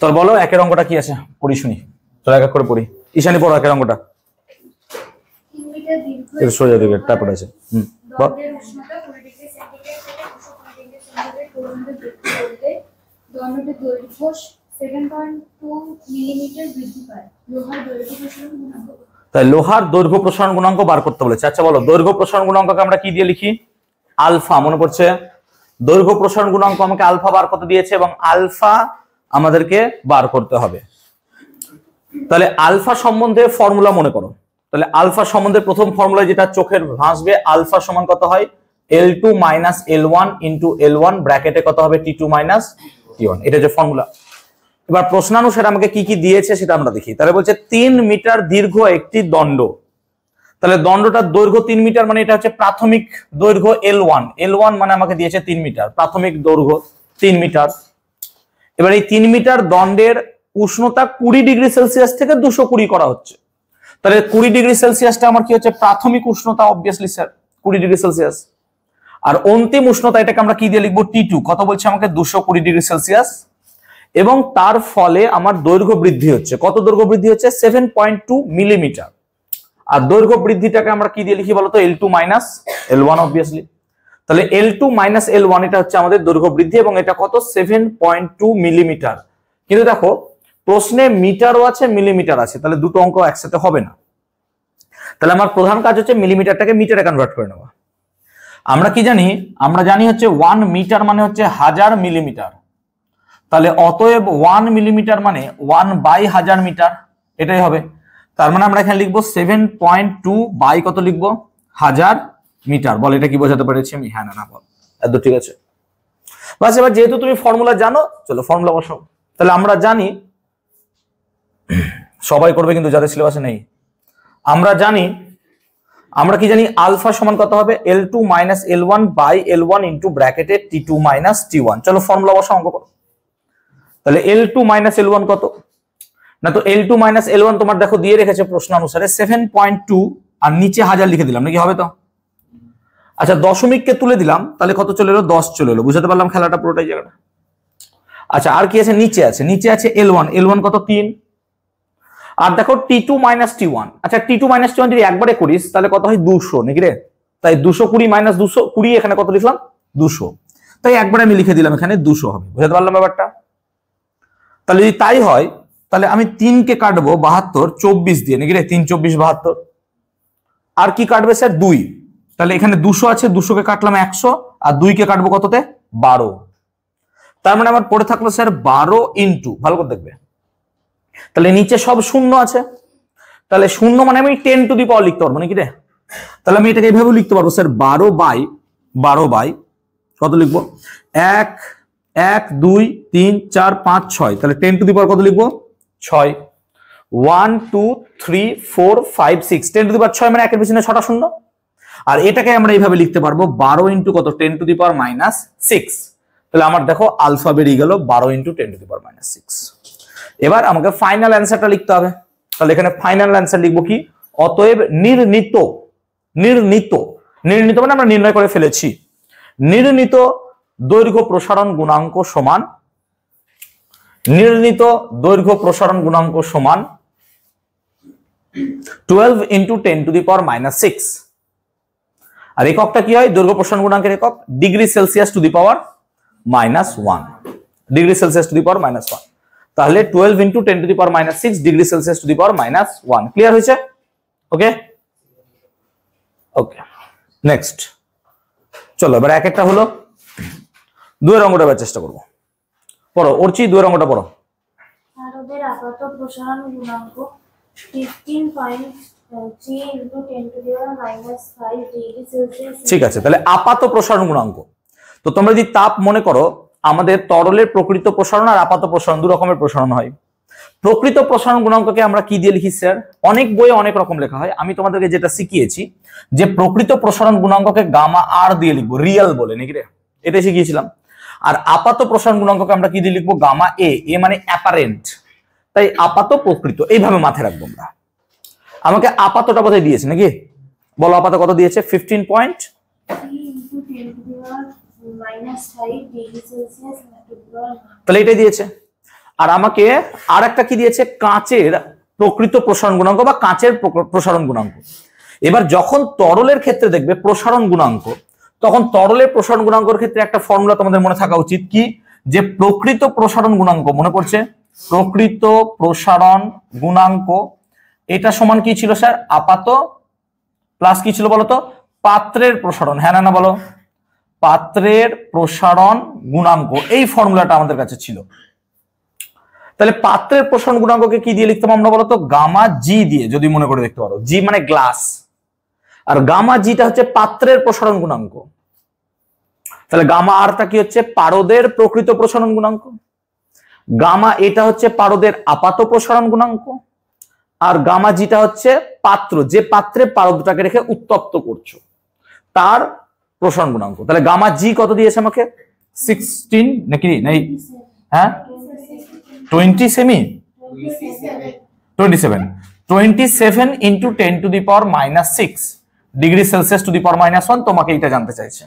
তোর বলো একের অঙ্কটা কি আছে, পড়ি শুনি। চলো এক এক করে পড়ি। ঈশানী পড়ো একের অঙ্কটা। সোজা দিকে তারপরে আছে। তাই লোহার দৈর্ঘ্য প্রসারণ গুণাঙ্ক বার করতে বলেছে। আচ্ছা বলো দৈর্ঘ্য প্রসারণ গুণাঙ্ককে আমরা কি দিয়ে লিখি? আলফা। মনে পড়ছে? দৈর্ঘ্য প্রসারণ গুণাঙ্ক আমাকে আলফা বার করতে দিয়েছে এবং আলফা আমাদেরকে বার করতে হবে। তাহলে আলফা সম্বন্ধে ফর্মুলা মনে করো। তাহলে আলফা সম্বন্ধে প্রথম ফর্মুলা যেটা চোখের ভাসবে, আলফা সমান কত হয়? L2 minus L1 into L1 ব্র্যাকেটে কত হবে? T2 minus T1। এটা যে ফর্মুলা। এবার প্রশ্নানুসারে আমাকে কি কি দিয়েছে সেটা আমরা দেখি। তাহলে বলছে 3 মিটার দীর্ঘ একটি দণ্ড। তাহলে দণ্ডটার দৈর্ঘ্য 3 মিটার, মানে এটা হচ্ছে প্রাথমিক দৈর্ঘ্য L1। L1 মানে আমাকে দিয়েছে 3 মিটার, প্রাথমিক দৈর্ঘ্য 3 মিটার। এবার এই 3 মিটার দণ্ডের উষ্ণতা 20 ডিগ্রি সেলসিয়াস থেকে 220 করা হচ্ছে। তাহলে 20 ডিগ্রি সেলসিয়াসটা আমার কি হচ্ছে? প্রাথমিক উষ্ণতা, অবভিয়াসলি স্যার 20 ডিগ্রি সেলসিয়াস। আর অন্তিম উষ্ণতা এটাকে আমরা কি দিয়ে লিখবো? T2। কত বলছে আমাকে? 220 ডিগ্রি সেলসিয়াস। এবং তার ফলে আমার দৈর্ঘ্য বৃদ্ধি হচ্ছে। কত দৈর্ঘ্য বৃদ্ধি হচ্ছে? 7.2 মিলিমিটার। আর দৈর্ঘ্য বৃদ্ধিটাকে আমরা কি দিয়ে লিখি বলতো? L2 minus L1 obviously. তাহলে L2 মাইনাস L1 এটা হচ্ছে আমাদের দৈর্ঘ্য বৃদ্ধি এবং এটা কত? 7.2 মিলিমিটার। কিন্তু দেখো প্রশ্নে মিটারও আছে মিলিমিটার আছে, তাহলে দুটো অঙ্ক একসাথে হবে না। তাহলে আমার প্রধান কাজ হচ্ছে মিলিমিটারটাকে মিটারে কনভার্ট করে নেওয়া। আমরা কি জানি? আমরা জানি হচ্ছে 1 মিটার মানে হচ্ছে 1000 মিলিমিটার। তাহলে অতএব 1 মিলিমিটার মানে 1/1000 মিটার, এটাই হবে। তার মানে আমরা এখানে লিখবো 7.2 বাই কত লিখবো? 1000 মিটার। বল এটা কি বোঝাতে পেরেছি আমি? হ্যাঁ না বল। একদম ঠিক আছে। বাস এবার যেহেতু তুমি ফর্মুলা জানো, চলো ফর্মুলা বসাও। তাহলে আমরা জানি, সবাই করবে কিন্তু যাদের সিলেবাসে নেই। আমরা কি জানি? আলফা সমান কত হবে? L2 minus L1 by L1 into ব্র্যাকেটে T2 মাইনাস T1। চলো ফর্মুলা বসাও, অঙ্ক করো। তাহলে L2 মাইনাস L1 কত? না তো L2 মাইনাস L1 তোমার দেখো দিয়ে রেখেছে প্রশ্ন অনুসারে 7.2 আর নিচে 1000 লিখে দিলাম, নাকি হবে তো? আচ্ছা দশমিককে তুলে দিলাম, তাহলে কত চলে এলো? 10 চলে এলো। বুঝতে পারলাম খেলাটা পুরোটাই জায়গাটা। আচ্ছা আর কি আছে? নিচে আছে L1 কত? 3। আর দেখো T2 মাইনাস T1। আচ্ছা T2 মাইনাস T1 যদি একবারে করিস তাহলে কত হয়? 200 নাকি রে? তাই 220 মাইনাস 220, এখানে কত লিখলাম? 200। তাই একবারে আমি লিখে দিলাম এখানে 200 হবে। বুঝতে পারলাম ব্যাপারটা? তাহলে যদি তাই হয় তাহলে আমি 3 কে কাটবো 72 24 দিয়ে, নাকি রে? 3 24 72। আর কি কাটবে স্যার? 2। তাহলে এখানে 200 আছে, 200 কে কাটলাম 100 আর 2 কে কাটবো কততে? 12। তার মানে আমার পড়ে থাকলো স্যার 12 ইন্টু, ভালো করে দেখবে, তাহলে নিচে সব শূন্য আছে। তাহলে শূন্য মানে আমি 10 টু দি পাওয়ার লিখতে পারবো, নাকি রে? তাহলে আমি এটাকে এইভাবে লিখতে পারবো স্যার 12 বাই কত লিখবো? 1 1 2 3 4 5 6। তাহলে 10 টু দি পাওয়ার কত লিখবো? 6। 1 2 3 4 5 6। 10 টু দি পাওয়ার 6 মানে একের পিছনে 6টা শূন্য। আর এটাকে আমরা এইভাবে লিখতে পারবো 12 ইন্টু কত? 10 টু দি পাওয়ার মাইনাস 6। তাহলে আমার দেখো আলফা বেরিয়ে গেল 12 into 10 to the power minus 6। এবার আমাকে ফাইনাল অ্যান্সারটা লিখতে হবে। তাহলে এখানে ফাইনাল অ্যান্সার লিখবো কি? অতএব নির্ণীত মানে আমরা নির্ণয় করে ফেলেছি। নির্ণীত দৈর্ঘ্য প্রসারণ গুণাঙ্ক সমান 12 into 10 to the power minus 6। আর এককটা কি হয়? দৈর্ঘ্য প্রসারণ গুণাঙ্কের একক degree Celsius to the power minus 1। Degree Celsius to the power minus 1। তাহলে 12 into 10 to the power minus 6 degree Celsius to the power minus 1। Clear হয়েছে? ওকে ওকে নেক্সট চলো এবার এক একটা হলো। দুয়ের অঙ্কটা এবার চেষ্টা করবো। পড়ো অর্চি, দুয়ের অঙ্কটা পড়ো। তারদের আপাত প্রসারণ গুণাঙ্ক 15.3 into 10 to the power minus 5 degree Celsius. ঠিক আছে, তাহলে আপাত প্রসারণ গুণাঙ্ক। তো তোমরা যদি তাপ মনে করো, আমাদের তরলের প্রকৃত প্রসারণ আর আপাত প্রসারণ দু রকমের প্রসারণ হয়। প্রকৃত প্রসারণ গুণাঙ্ককে আমরা কি দিয়ে লিখি স্যার? অনেক বইয়ে অনেক রকম লেখা হয়। আমি তোমাদেরকে যেটা শিখিয়েছি যে প্রকৃত প্রসারণ গুণাঙ্ককে গামা আর দিয়ে লিখবো, রিয়েল বলে, নাকি রে? এটাই শিখিয়েছিলাম। আর আপাত প্রসারণ গুণাঙ্ককে আমরা কি দিয়ে লিখবো? গামা এ মানে অ্যাপারেন্ট। তাই আপাত প্রকৃত এইভাবে মাথায় রাখবো আমরা। আমাকে আপাতটা বোধহয় দিয়েছে নাকি? বলো আপাত কত দিয়েছে? 15.3 into 10 to the power minus 5 degree Celsius. তাহলে এটাই দিয়েছে। আর আমাকে আর একটা কি দিয়েছে, কাঁচের প্রকৃত প্রসারণ গুণাঙ্ক বা কাঁচের প্রসারণ গুণাঙ্ক। এবার যখন তরলের ক্ষেত্রে দেখবে প্রসারণ গুণাঙ্ক, তখন তরলের প্রসারণ গুণাঙ্কের ক্ষেত্রে একটা ফর্মুলা তোমাদের মনে থাকা উচিত কি, যে প্রকৃত প্রসারণ গুণাঙ্ক, মনে পড়ছে প্রকৃত প্রসারণ গুণাঙ্ক এটা সমান কি ছিল স্যার, আপাত প্লাস কি ছিল বলতো, পাত্রের প্রসারণ, হ্যাঁ না বলো, পাত্রের প্রসারণ গুণাঙ্ক। এই ফর্মুলাটা আমাদের কাছে ছিল। তাহলে পাত্রের প্রসারণ গুণাঙ্ককে কি দিয়ে লিখতাম আমরা বলতো, গামা জি দিয়ে, যদি মনে করে দেখতে পারো, জি মানে গ্লাস, আর গামা জিটা হচ্ছে পাত্রের প্রসারণ গুণাঙ্ক। তাহলে গামা আরটা কি হচ্ছে, পারদের প্রকৃত প্রসারণ গুণাঙ্ক, গামা এটা হচ্ছে পারদের আপাত প্রসারণ গুণাঙ্ক, আর গামা জিটা হচ্ছে পাত্র, যে পাত্রে পারদটাকে রেখে উত্তপ্ত করছো তার প্রসারণ গুণাঙ্ক। তাহলে গামা জি কত দিয়েছে আমাকে, 16 নাকি নাই, হ্যাঁ 20 সেমি 27 into 10 to the power -6 degree Celsius to the power -1, তোমাকে এটা জানতে চাইছে।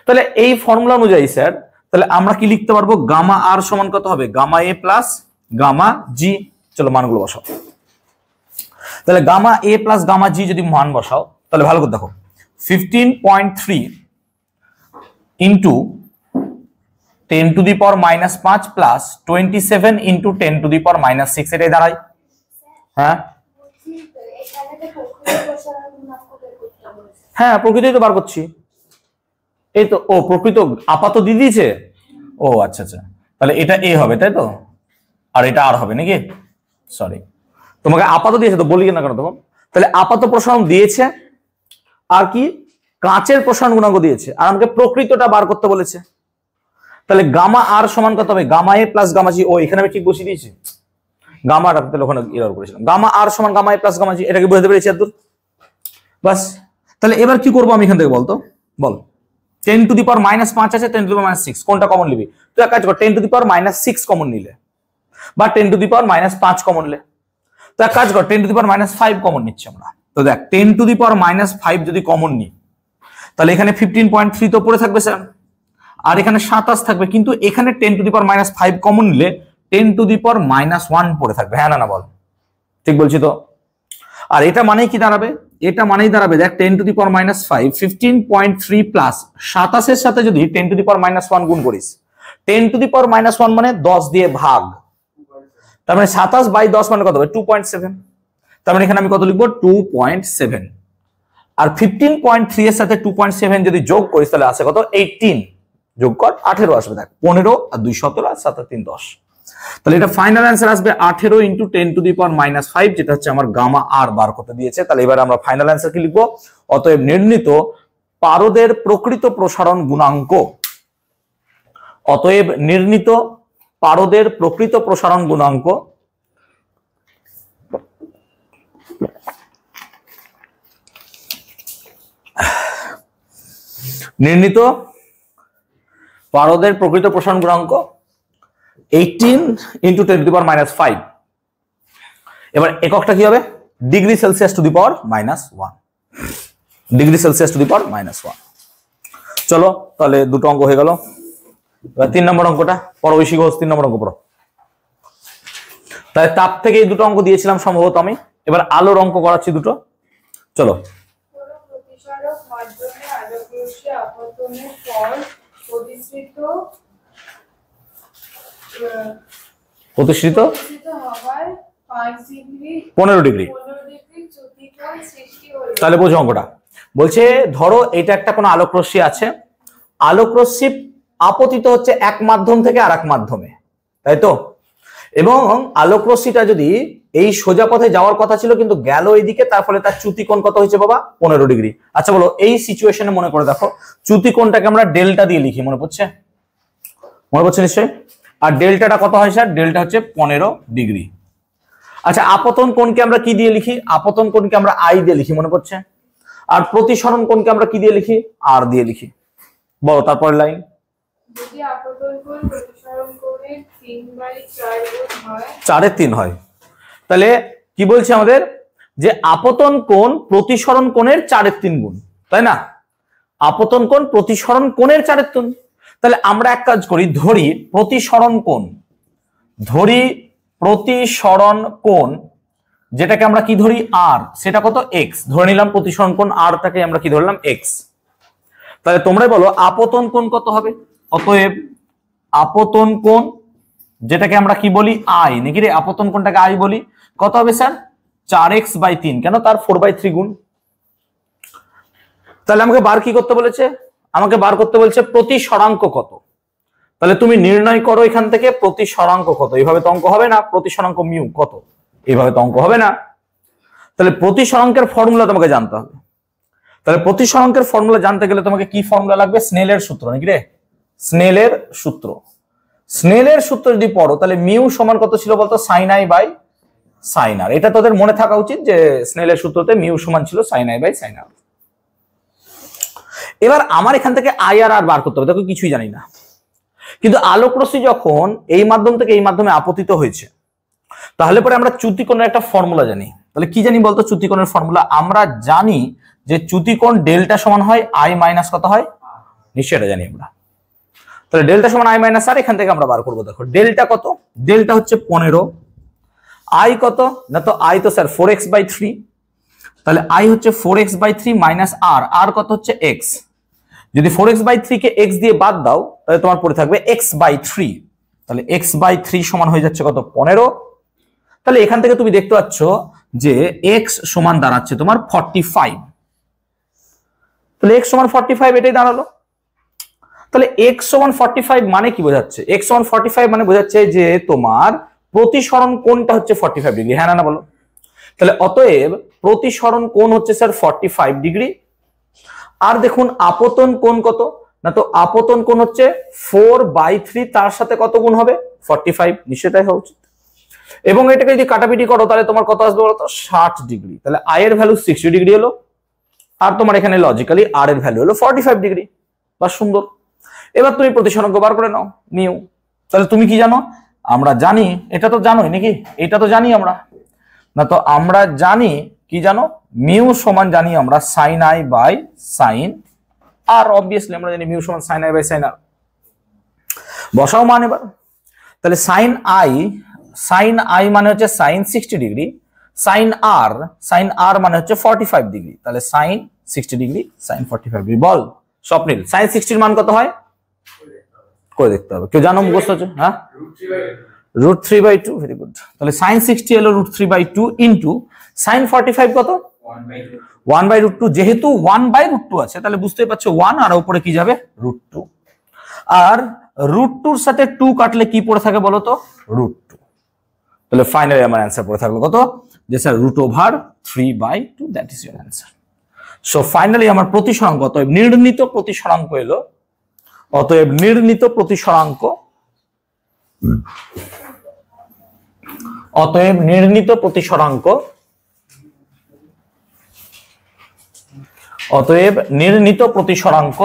তাহলে এই ফর্মুলা অনুযায়ী স্যার, তাহলে আমরা কি লিখতে পারবো, গামা আর সমান কত হবে, gamma A plus gamma G. চলো মানগুলো বসাও। তাহলে gamma A plus gamma G যদি মান বসাও, তাহলে ভালো করে দেখো, 15.3 into 10 to the power -5 plus 27 into 10 to the power -6, এটাই দাঁড়ায়। হ্যাঁ হ্যাঁ প্রকৃতই তো বার করছি, এই তো, ও প্রকৃত আপাত দিয়ে দিয়েছে, ও আচ্ছা আচ্ছা, তাহলে এটা এ হবে তাই তো, আর এটা আর হবে নাকি, সরি তোমাকে আপাত দিয়েছে তো, বলি না কেন তখন। তাহলে আপাত প্রসারণ দিয়েছে, আর কি কাঁচের প্রসারণ গুণাঙ্ক দিয়েছে, আর আমাকে প্রকৃতটা বার করতে বলেছে। তাহলে গামা আর সমান কত হবে, গামা এ প্লাস গামা জি, ও এখানে আমি ঠিক বসিয়ে দিয়েছি, গামা রাখতে ওখানে এরর করেছিলাম, গামা আর সমান গামা এ প্লাস গামা জি, এটাকে বুঝতে পেরেছি এতদূর, বাস। তাহলে এবার কি করবো আমি এখান থেকে বলতো, বল 10 টু দি পাওয়ার -5 আছে, 10 টু দি পাওয়ার -6 কোনটা কমন নিবি, তুই এক কাজ কর, 10 টু দি পাওয়ার -6 কমন নিলে, বা 10 টু দি পাওয়ার -5 কমন নিলে, তো এক কাজ কর 10 টু দি পাওয়ার -5 কমন নিচ্ছি আমরা। তো দেখ 10 টু দি পাওয়ার -5 যদি কমন নিই, তাহলে এখানে 15.3 তো পড়ে থাকবে স্যার, আর এখানে 27 থাকবে, কিন্তু এখানে 10 টু দি পাওয়ার -5 কমন নিলে 10 টু দি পাওয়ার -1 পড়ে থাকবে, হ্যাঁ না বল, ঠিক বলছি তো। আর এটা মানেই কি দাঁড়াবে, এটা মানেই দাঁড়াবে দেখ 10 টু দি পাওয়ার -5 15.3 প্লাস 27 এর সাথে যদি 10 টু দি পাওয়ার -1 গুণ করিস, 10 টু দি পাওয়ার -1 মানে 10 দিয়ে ভাগ, তার মানে 27 বাই 10 মানে কত হবে 2.7, তার মানে এখানে আমি কত লিখবো 2.7, আর 15.3 এর সাথে 2.7 যদি যোগ করিস তাহলে আসে কত 18, যোগ কর 18 আসবে, দেখ 15 আর 2 17 আর 7 3 10, তাহলে এটা ফাইনাল অ্যান্সার আসবে 18 ইন্টু 10 টু দি পাওয়ার -5, যেটা হচ্ছে আমার গামা আর বার করতে দিয়েছে। তাহলে এবার আমরা ফাইনাল অ্যান্সার কি লিখবো, অতএব নির্ণীত পারদের প্রকৃত প্রসারণ গুণাঙ্ক, অতএব নির্ণীত পারদের প্রকৃত প্রসারণ গুণাঙ্ক নির্ণীত পারদের প্রকৃত প্রসারণ গুণাঙ্ক 18 ইন্টু 10 টু দি পাওয়ার -5, এবার এককটা কি হবে, degree Celsius to the power -1, degree Celsius to the power -1। চলো তাহলে দুটো অঙ্ক হয়ে গেল। এবার 3 নম্বর অঙ্কটা পড়ো, ঐশী ঘোষ 3 নম্বর অঙ্ক পড়ো। তাই তাপ থেকে এই দুটো অঙ্ক দিয়েছিলাম সম্ভবত আমি, এবার আলোর অঙ্ক করাচ্ছি দুটো, চলো। প্রতিসারক মাধ্যমে আলোক রশ্মি আপতনের পর প্রতিসৃত হওয়ায় 15 ডিগ্রি চ্যুতিকোণ সৃষ্টি হলো। তাহলে বোঝো অঙ্কটা, বলছে ধরো এটা একটা কোনো আলোক রশ্মি আছে, আলোক রশ্মি আপতিত হচ্ছে এক মাধ্যম থেকে আরেক মাধ্যমে, তাই তো, এবং আলোক রশ্মিটা যদি এই সোজা পথে যাওয়ার কথা ছিল কিন্তু গেল এইদিকে, তার ফলে তার চ্যুতিকোণ কত হয়েছে বাবা 15 ডিগ্রি। আচ্ছা বলো এই সিচুয়েশনে মনে করে দেখো, চ্যুতিকোণটাকে আমরা ডেল্টা দিয়ে লিখি, মনে পড়ছে, মনে পড়ছে নিশ্চয়ই, আর ডেল্টাটা কত হয় স্যার, ডেল্টা হচ্ছে 15 ডিগ্রি। আচ্ছা আপতন কোণকে আমরা কি দিয়ে লিখি, আপতন কোণকে আমরা আই দিয়ে লিখি, মনে পড়ছে, আর প্রতিসরণ কোণকে আমরা কি দিয়ে লিখি, আর দিয়ে লিখি, বলো তারপরের লাইন। যদি আপতন কোণ প্রতিসরণ কোণের 3/4 গুণ হয়, 4/3 হয়, তাহলে কি বলছে আমাদের, যে আপতন কোণ প্রতিসরণ কোণের 4/3 গুণ, তাই না, আপতন কোণ প্রতিসরণ কোণের 4/3, তাহলে আমরা এক কাজ করি, ধরি প্রতিসরণ কোণ, ধরি প্রতিসরণ কোণ, যেটাকে আমরা কি ধরি আর, সেটা কত এক্স ধরে নিলাম। প্রতিসরণ কোণ আরটাকে আমরা কি ধরলাম এক্স। তাহলে তোমরাই বলো আপতন কোণ কত হবে। অতএব আপতন কোণ, যেটাকে আমরা কি বলি আই, নাকি রে? আপতন কোণটাকে আই বলি। কত হবে স্যার? 4x/3। কেন? তার 4/3 গুণ। তাহলে আমাকে বার কি করতে বলেছে? আমাকে বার করতে বলছে প্রতিসরাঙ্ক কত। তাহলে তুমি নির্ণয় করো এখান থেকে প্রতিসরাঙ্ক কত। এইভাবে তো অঙ্ক হবে না। প্রতিসরাঙ্ক মিউ কত, এইভাবে তো অঙ্ক হবে না। তাহলে প্রতিসরাঙ্কের ফর্মুলা তোমাকে জানতে হবে। তাহলে প্রতিসরাঙ্কের ফর্মুলা জানতে গেলে তোমাকে কি ফর্মুলা লাগবে? স্নেলের সূত্র, নাকি রে? স্নেলের সূত্র। স্নেলের সূত্র যদি পড়ো তাহলে মিউ সমান কত ছিল বলতো? সাইন আই বাই সাইন আর। এটা তোদের মনে থাকা উচিত যে স্নেলের সূত্রতে মিউ সমান ছিল সাইন আই বাই সাইন আর। এবার আমার এখান থেকে আই আর আর বার করতে হবে। দেখো কিছুই জানি না, কিন্তু আলোক রশ্মি যখন এই মাধ্যম থেকে এই মাধ্যমে আপতিত হয়েছে, তাহলে পরে আমরা চ্যুতিকোণের একটা ফর্মুলা জানি। তাহলে কি জানি বলতো চ্যুতিকোণের ফর্মুলা? আমরা জানি যে চ্যুতিকোণ ডেল্টা সমান হয় আই মাইনাস কত হয়? নিশ্চয়ই এটা জানি আমরা। তাহলে ডেল্টা সমান আই মাইনাস আর, এখান থেকে আমরা বার করবো। দেখো ডেল্টা কত? ডেল্টা হচ্ছে 15। আই কত? না তো আই তো স্যার 4x/3। তাহলে আই হচ্ছে 4x/3 মাইনাস আর, আর কত হচ্ছে এক্স। যদি 4x/3 কে x দিয়ে বাদ দাও তাহলে তোমার পড়ে থাকবে x/3। তাহলে x/3 সমান হয়ে যাচ্ছে কত? 15। তাহলে এখান থেকে তুমি দেখতে পাচ্ছ যে x সমান দাঁড়াচ্ছে তোমার 45। তাহলে x সমান 45 এটাই দাঁড়ালো। তাহলে x সমান 45 মানে কি বোঝাচ্ছে? x সমান 45 মানে বোঝাচ্ছে যে তোমার প্রতিসরণ কোণটা হচ্ছে 45 ডিগ্রি। হ্যাঁ না বলো? তাহলে অতএব প্রতিসরণ কোণ হচ্ছে স্যার 45 ডিগ্রি। আর দেখুন আপতন কোণ কত? না তো আপতন কোণ হচ্ছে 4/3, তার সাথে কত গুণ হবে? 45। নিশ্চয়ই তাই হওয়া উচিত। এবং এটাকে যদি কাটাপিটি করো তাহলে তোমার কত আসবে বলতো? 60 ডিগ্রি। তাহলে আই এর ভ্যালু 60 ডিগ্রি হলো, আর তোমার এখানে লজিক্যালি আর এর ভ্যালু হলো 45 ডিগ্রি। বা সুন্দর। এবার তুমি প্রতিসরাঙ্ক বার করে নাও মিউ। তাহলে তুমি কি জানো? আমরা জানি, এটা তো জানোই নাকি? এটা তো জানি আমরা। না তো আমরা জানি কি জানো? মিউ সমান জানি আমরা sine i by sine r. Obviously আমরা জানি মিউ সমান sine i by sine r. বসাও মান এবার। তাহলে সাইন আই মানে হচ্ছে সাইন 60 ডিগ্রি, সাইন আর মানে হচ্ছে 45 ডিগ্রি। তাহলে সাইন 60 ডিগ্রি সাইন 45 ডিগ্রি। বল স্বপ্নিল, সাইন 60 এর মান কত হয়? করে দেখতে হবে। কেউ জানো মুখস্থ আছে? হ্যাঁ, √3/2। Very good. তাহলে সাইন 60 হলো √3/2 ইন্টু সাইন 45 কত? 1/√2। যেহেতু 1/√2 আছে তাহলে বুঝতেই পারছো 1 আর উপরে কি যাবে? √2। আর √2 এর সাথে 2 কাটলে কি পড়ে থাকে বলো তো? √2। তাহলে ফাইনালি আমার অ্যান্সার পড়ে থাকলো কত? যে sir √3/2। That is your answer. So finally আমার প্রতিসরাঙ্ক, অতএব নির্ণীত প্রতিসরাঙ্ক এলো। অতএব নির্ণীত প্রতিসরাঙ্ক, অতএব নির্ণীত প্রতিসরাঙ্ক, অতএব নির্ণীত প্রতিসরাঙ্ক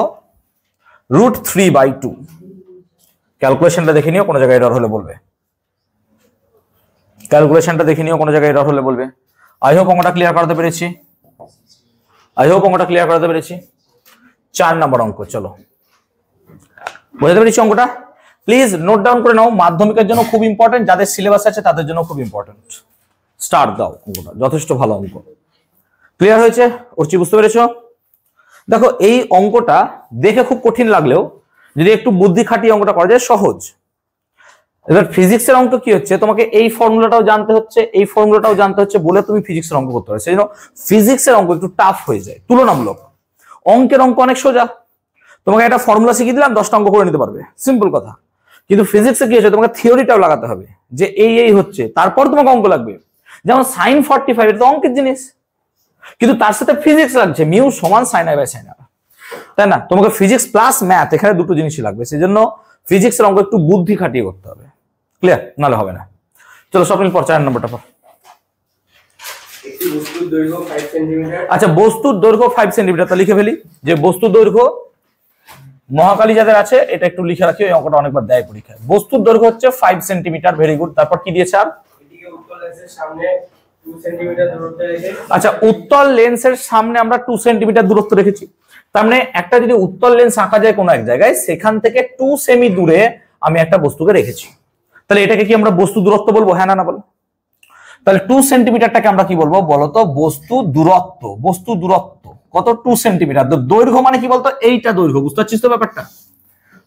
√3/2। ক্যালকুলেশনটা দেখে নিও, কোনো জায়গায় এরর হলে বলবে। ক্যালকুলেশনটা দেখে নিও, কোনো জায়গায় এরর হলে বলবে। আই হোপ অঙ্কটা ক্লিয়ার করাতে পেরেছি। 4 নম্বর অঙ্ক। চলো, বুঝতে পেরেছি অঙ্কটা? প্লিজ নোট ডাউন করে নাও, মাধ্যমিকের জন্য খুব ইম্পর্টেন্ট, যাদের সিলেবাস আছে তাদের জন্য খুব ইম্পর্টেন্ট। স্টার্ট দাও অঙ্কটা, যথেষ্ট ভালো অঙ্ক। ক্লিয়ার হয়েছে? অর্চি বুঝতে পেরেছো? দেখো এই অঙ্কটা দেখে খুব কঠিন লাগলেও যদি একটু বুদ্ধি খাটিয়ে অঙ্কটা করা যায় সহজ। এবার ফিজিক্সের অঙ্ক কি হচ্ছে, তোমাকে এই ফর্মুলাটাও জানতে হচ্ছে, এই ফর্মুলাটাও জানতে হচ্ছে বলে তুমি ফিজিক্সের অঙ্ক করতে পারো। সেই জন্য ফিজিক্সের অঙ্ক একটু টাফ হয়ে যায় তুলনামূলক। অঙ্কের অঙ্ক অনেক সোজা, তোমাকে একটা ফর্মুলা শিখিয়ে দিলাম 10টা অঙ্ক করে নিতে পারবে, সিম্পল কথা। কিন্তু ফিজিক্সে কি হচ্ছে, তোমাকে থিওরিটাও লাগাতে হবে যে এই হচ্ছে, তারপর তোমাকে অঙ্ক লাগবে। যেমন সাইন 45 এটা তো অঙ্কের জিনিস, কিন্তু তার সাথে ফিজিক্স লাগছে, মিউ সমান সাইন আই বাই সাইন আর, তাই না? তোমাকে ফিজিক্স প্লাস ম্যাথ, এখানে দুটো জিনিসই লাগবে। সেই জন্য ফিজিক্সের অঙ্ক একটু বুদ্ধি খাটিয়ে করতে হবে। ক্লিয়ার? নাহলে হবে না। চলো স্বপ্নিল পর 4 নম্বরটা পর। আচ্ছা, বস্তুর দৈর্ঘ্য 5 সেন্টিমিটার। তা লিখে ফেলি যে বস্তুর দৈর্ঘ্য, মহাকালী যাদের আছে এটা একটু লিখে রাখি, ওই অঙ্কটা অনেকবার দেয় পরীক্ষায়। বস্তুর দৈর্ঘ্য হচ্ছে 5 সেন্টিমিটার। Very good. তারপর কি দিয়েছে আর? আচ্ছা, উত্তল লেন্সের সামনে আমরা 2 সেন্টিমিটার দূরত্ব রেখেছি। তার মানে একটা যদি উত্তল লেন্স আঁকা যায় কোনো এক জায়গায়, সেখান থেকে 2 সেমি দূরে আমি একটা বস্তুকে রেখেছি। তাহলে এটাকে কি আমরা বস্তু দূরত্ব বলবো, হ্যাঁ না বলো? তাহলে 2 সেন্টিমিটারটাকে আমরা কি বলবো বলতো, বস্তু দূরত্ব। বস্তু দূরত্ব কত, 2 সেন্টিমিটার। দৈর্ঘ্য মানে কি বলতো, এইটা দৈর্ঘ্য, বুঝতে পারছিস তো ব্যাপারটা?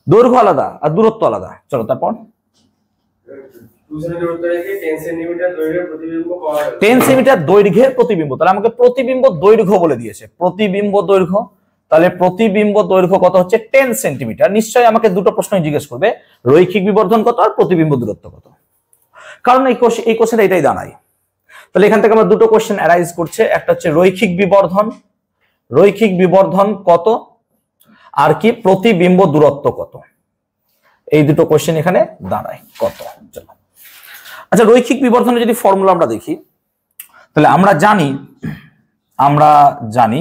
দৈর্ঘ্য আলাদা আর দূরত্ব আলাদা। চলো তারপর 10 সেন্টিমিটার দৈর্ঘ্যের প্রতিবিম্ব পাওয়া গেল। 10 সেন্টিমিটার দৈর্ঘ্যের প্রতিবিম্ব, তাহলে আমাকে প্রতিবিম্ব দৈর্ঘ্য বলে দিয়েছে, প্রতিবিম্ব দৈর্ঘ্য। তাহলে প্রতিবিম্ব দৈর্ঘ্য কত হচ্ছে, 10 সেন্টিমিটার। নিশ্চয়ই আমাকে দুটো প্রশ্নই জিজ্ঞেস করবে, রৈখিক বিবর্ধন কত আর প্রতিবিম্ব দূরত্ব কত, কারণ এই কোশ্চেন এটাই দাঁড়ায়। তাহলে এখান থেকে আমরা দুটো কোশ্চেন অ্যারাইজ করছে, একটা হচ্ছে রৈখিক বিবর্ধন, রৈখিক বিবর্ধন কত, আর কি প্রতিবিম্ব দূরত্ব কত। এই দুটো কোশ্চেন এখানে দাঁড়ায় কত। চলো আচ্ছা, রৈখিক বিবর্ধনের যদি ফর্মুলা আমরা দেখি, তাহলে আমরা জানি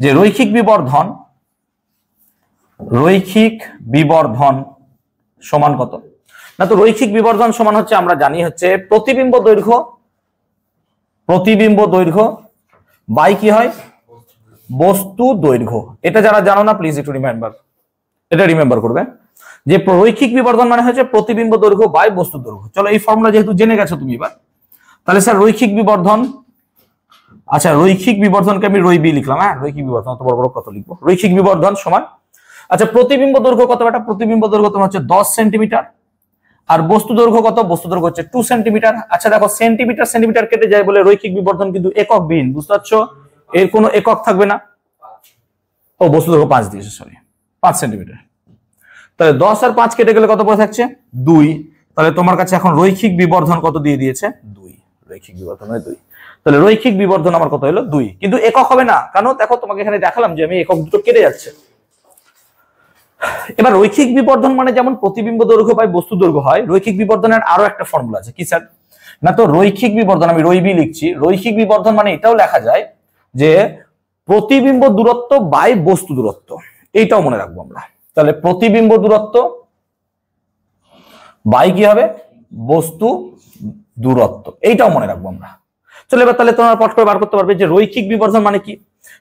যে রৈখিক বিবর্ধন সমান কত না, তো রৈখিক বিবর্ধন সমান হচ্ছে আমরা জানি হচ্ছে প্রতিবিম্ব দৈর্ঘ্য বাই কি হয়, বস্তু দৈর্ঘ্য। এটা যারা জানো না প্লিজ একটু রিমেম্বার করবে যে রৈখিক বিবর্ধন মানে হচ্ছে প্রতিবিম্ব দৈর্ঘ্য বাই বস্তু দৈর্ঘ্য। চলো এই ফর্মুলা যেহেতু জেনে গেছো তুমি এবার, তাহলে স্যার রৈখিক বিবর্ধন, আচ্ছা রৈখিক বিবর্ধনকে আমি রৈ বি লিখলাম। হ্যাঁ, রৈখিক বিবর্ধন অত বড় কত লিখবো, রৈখিক বিবর্ধন সমান, আচ্ছা প্রতিবিম্ব দৈর্ঘ্য কত, বেটা প্রতিবিম্ব দৈর্ঘ্য তোমার হচ্ছে 10 সেন্টিমিটার, আর বস্তু দৈর্ঘ্য কত, বস্তু দৈর্ঘ্য হচ্ছে 2 সেন্টিমিটার। আচ্ছা দেখো সেন্টিমিটার কেটে যায় বলে রৈখিক বিবর্ধন কিন্তু একক বিহীন, বুঝতে পারছো? এর কোনো একক থাকবে না। ও বস্তু দৈর্ঘ্য 5 দিয়েছে, সরি 5 সেন্টিমিটার। তাহলে 10 আর 5 কেটে গেলে কত পড়ে থাকছে, 2। তাহলে তোমার কাছে এখন রৈখিক বিবর্ধন কত দিয়ে দিয়েছে, 2। রৈখিক বিবর্ধন মানে 2। তাহলে রৈখিক বিবর্ধন আমার কত হলো, 2। কিন্তু একক হবে না, কারণ দেখো তোমাকে এখানে দেখালাম যে আমি একক দুটো কেটে যাচ্ছে। এবার রৈখিক বিবর্ধন মানে যেমন প্রতিবিম্ব দৈর্ঘ্য বাই বস্তু দৈর্ঘ্য হয়, রৈখিক বিবর্ধনের আরো একটা ফর্মুলা আছে। কি স্যার না, তো রৈখিক বিবর্ধন আমি রৈ বি লিখছি, রৈখিক বিবর্ধন মানে এটাও লেখা যায় যে প্রতিবিম্ব দূরত্ব বাই বস্তু দূরত্ব, এইটাও মনে রাখবো আমরা। তাহলে প্রতিবিম্ব দূরত্ব বাই কি হবে, বস্তু দূরত্ব, এইটাও মনে রাখবো আমরা। চলো এবার তাহলে তোমরা পট করে বার করতে পারবে যে রৈখিক বিবর্ধন মানে কি।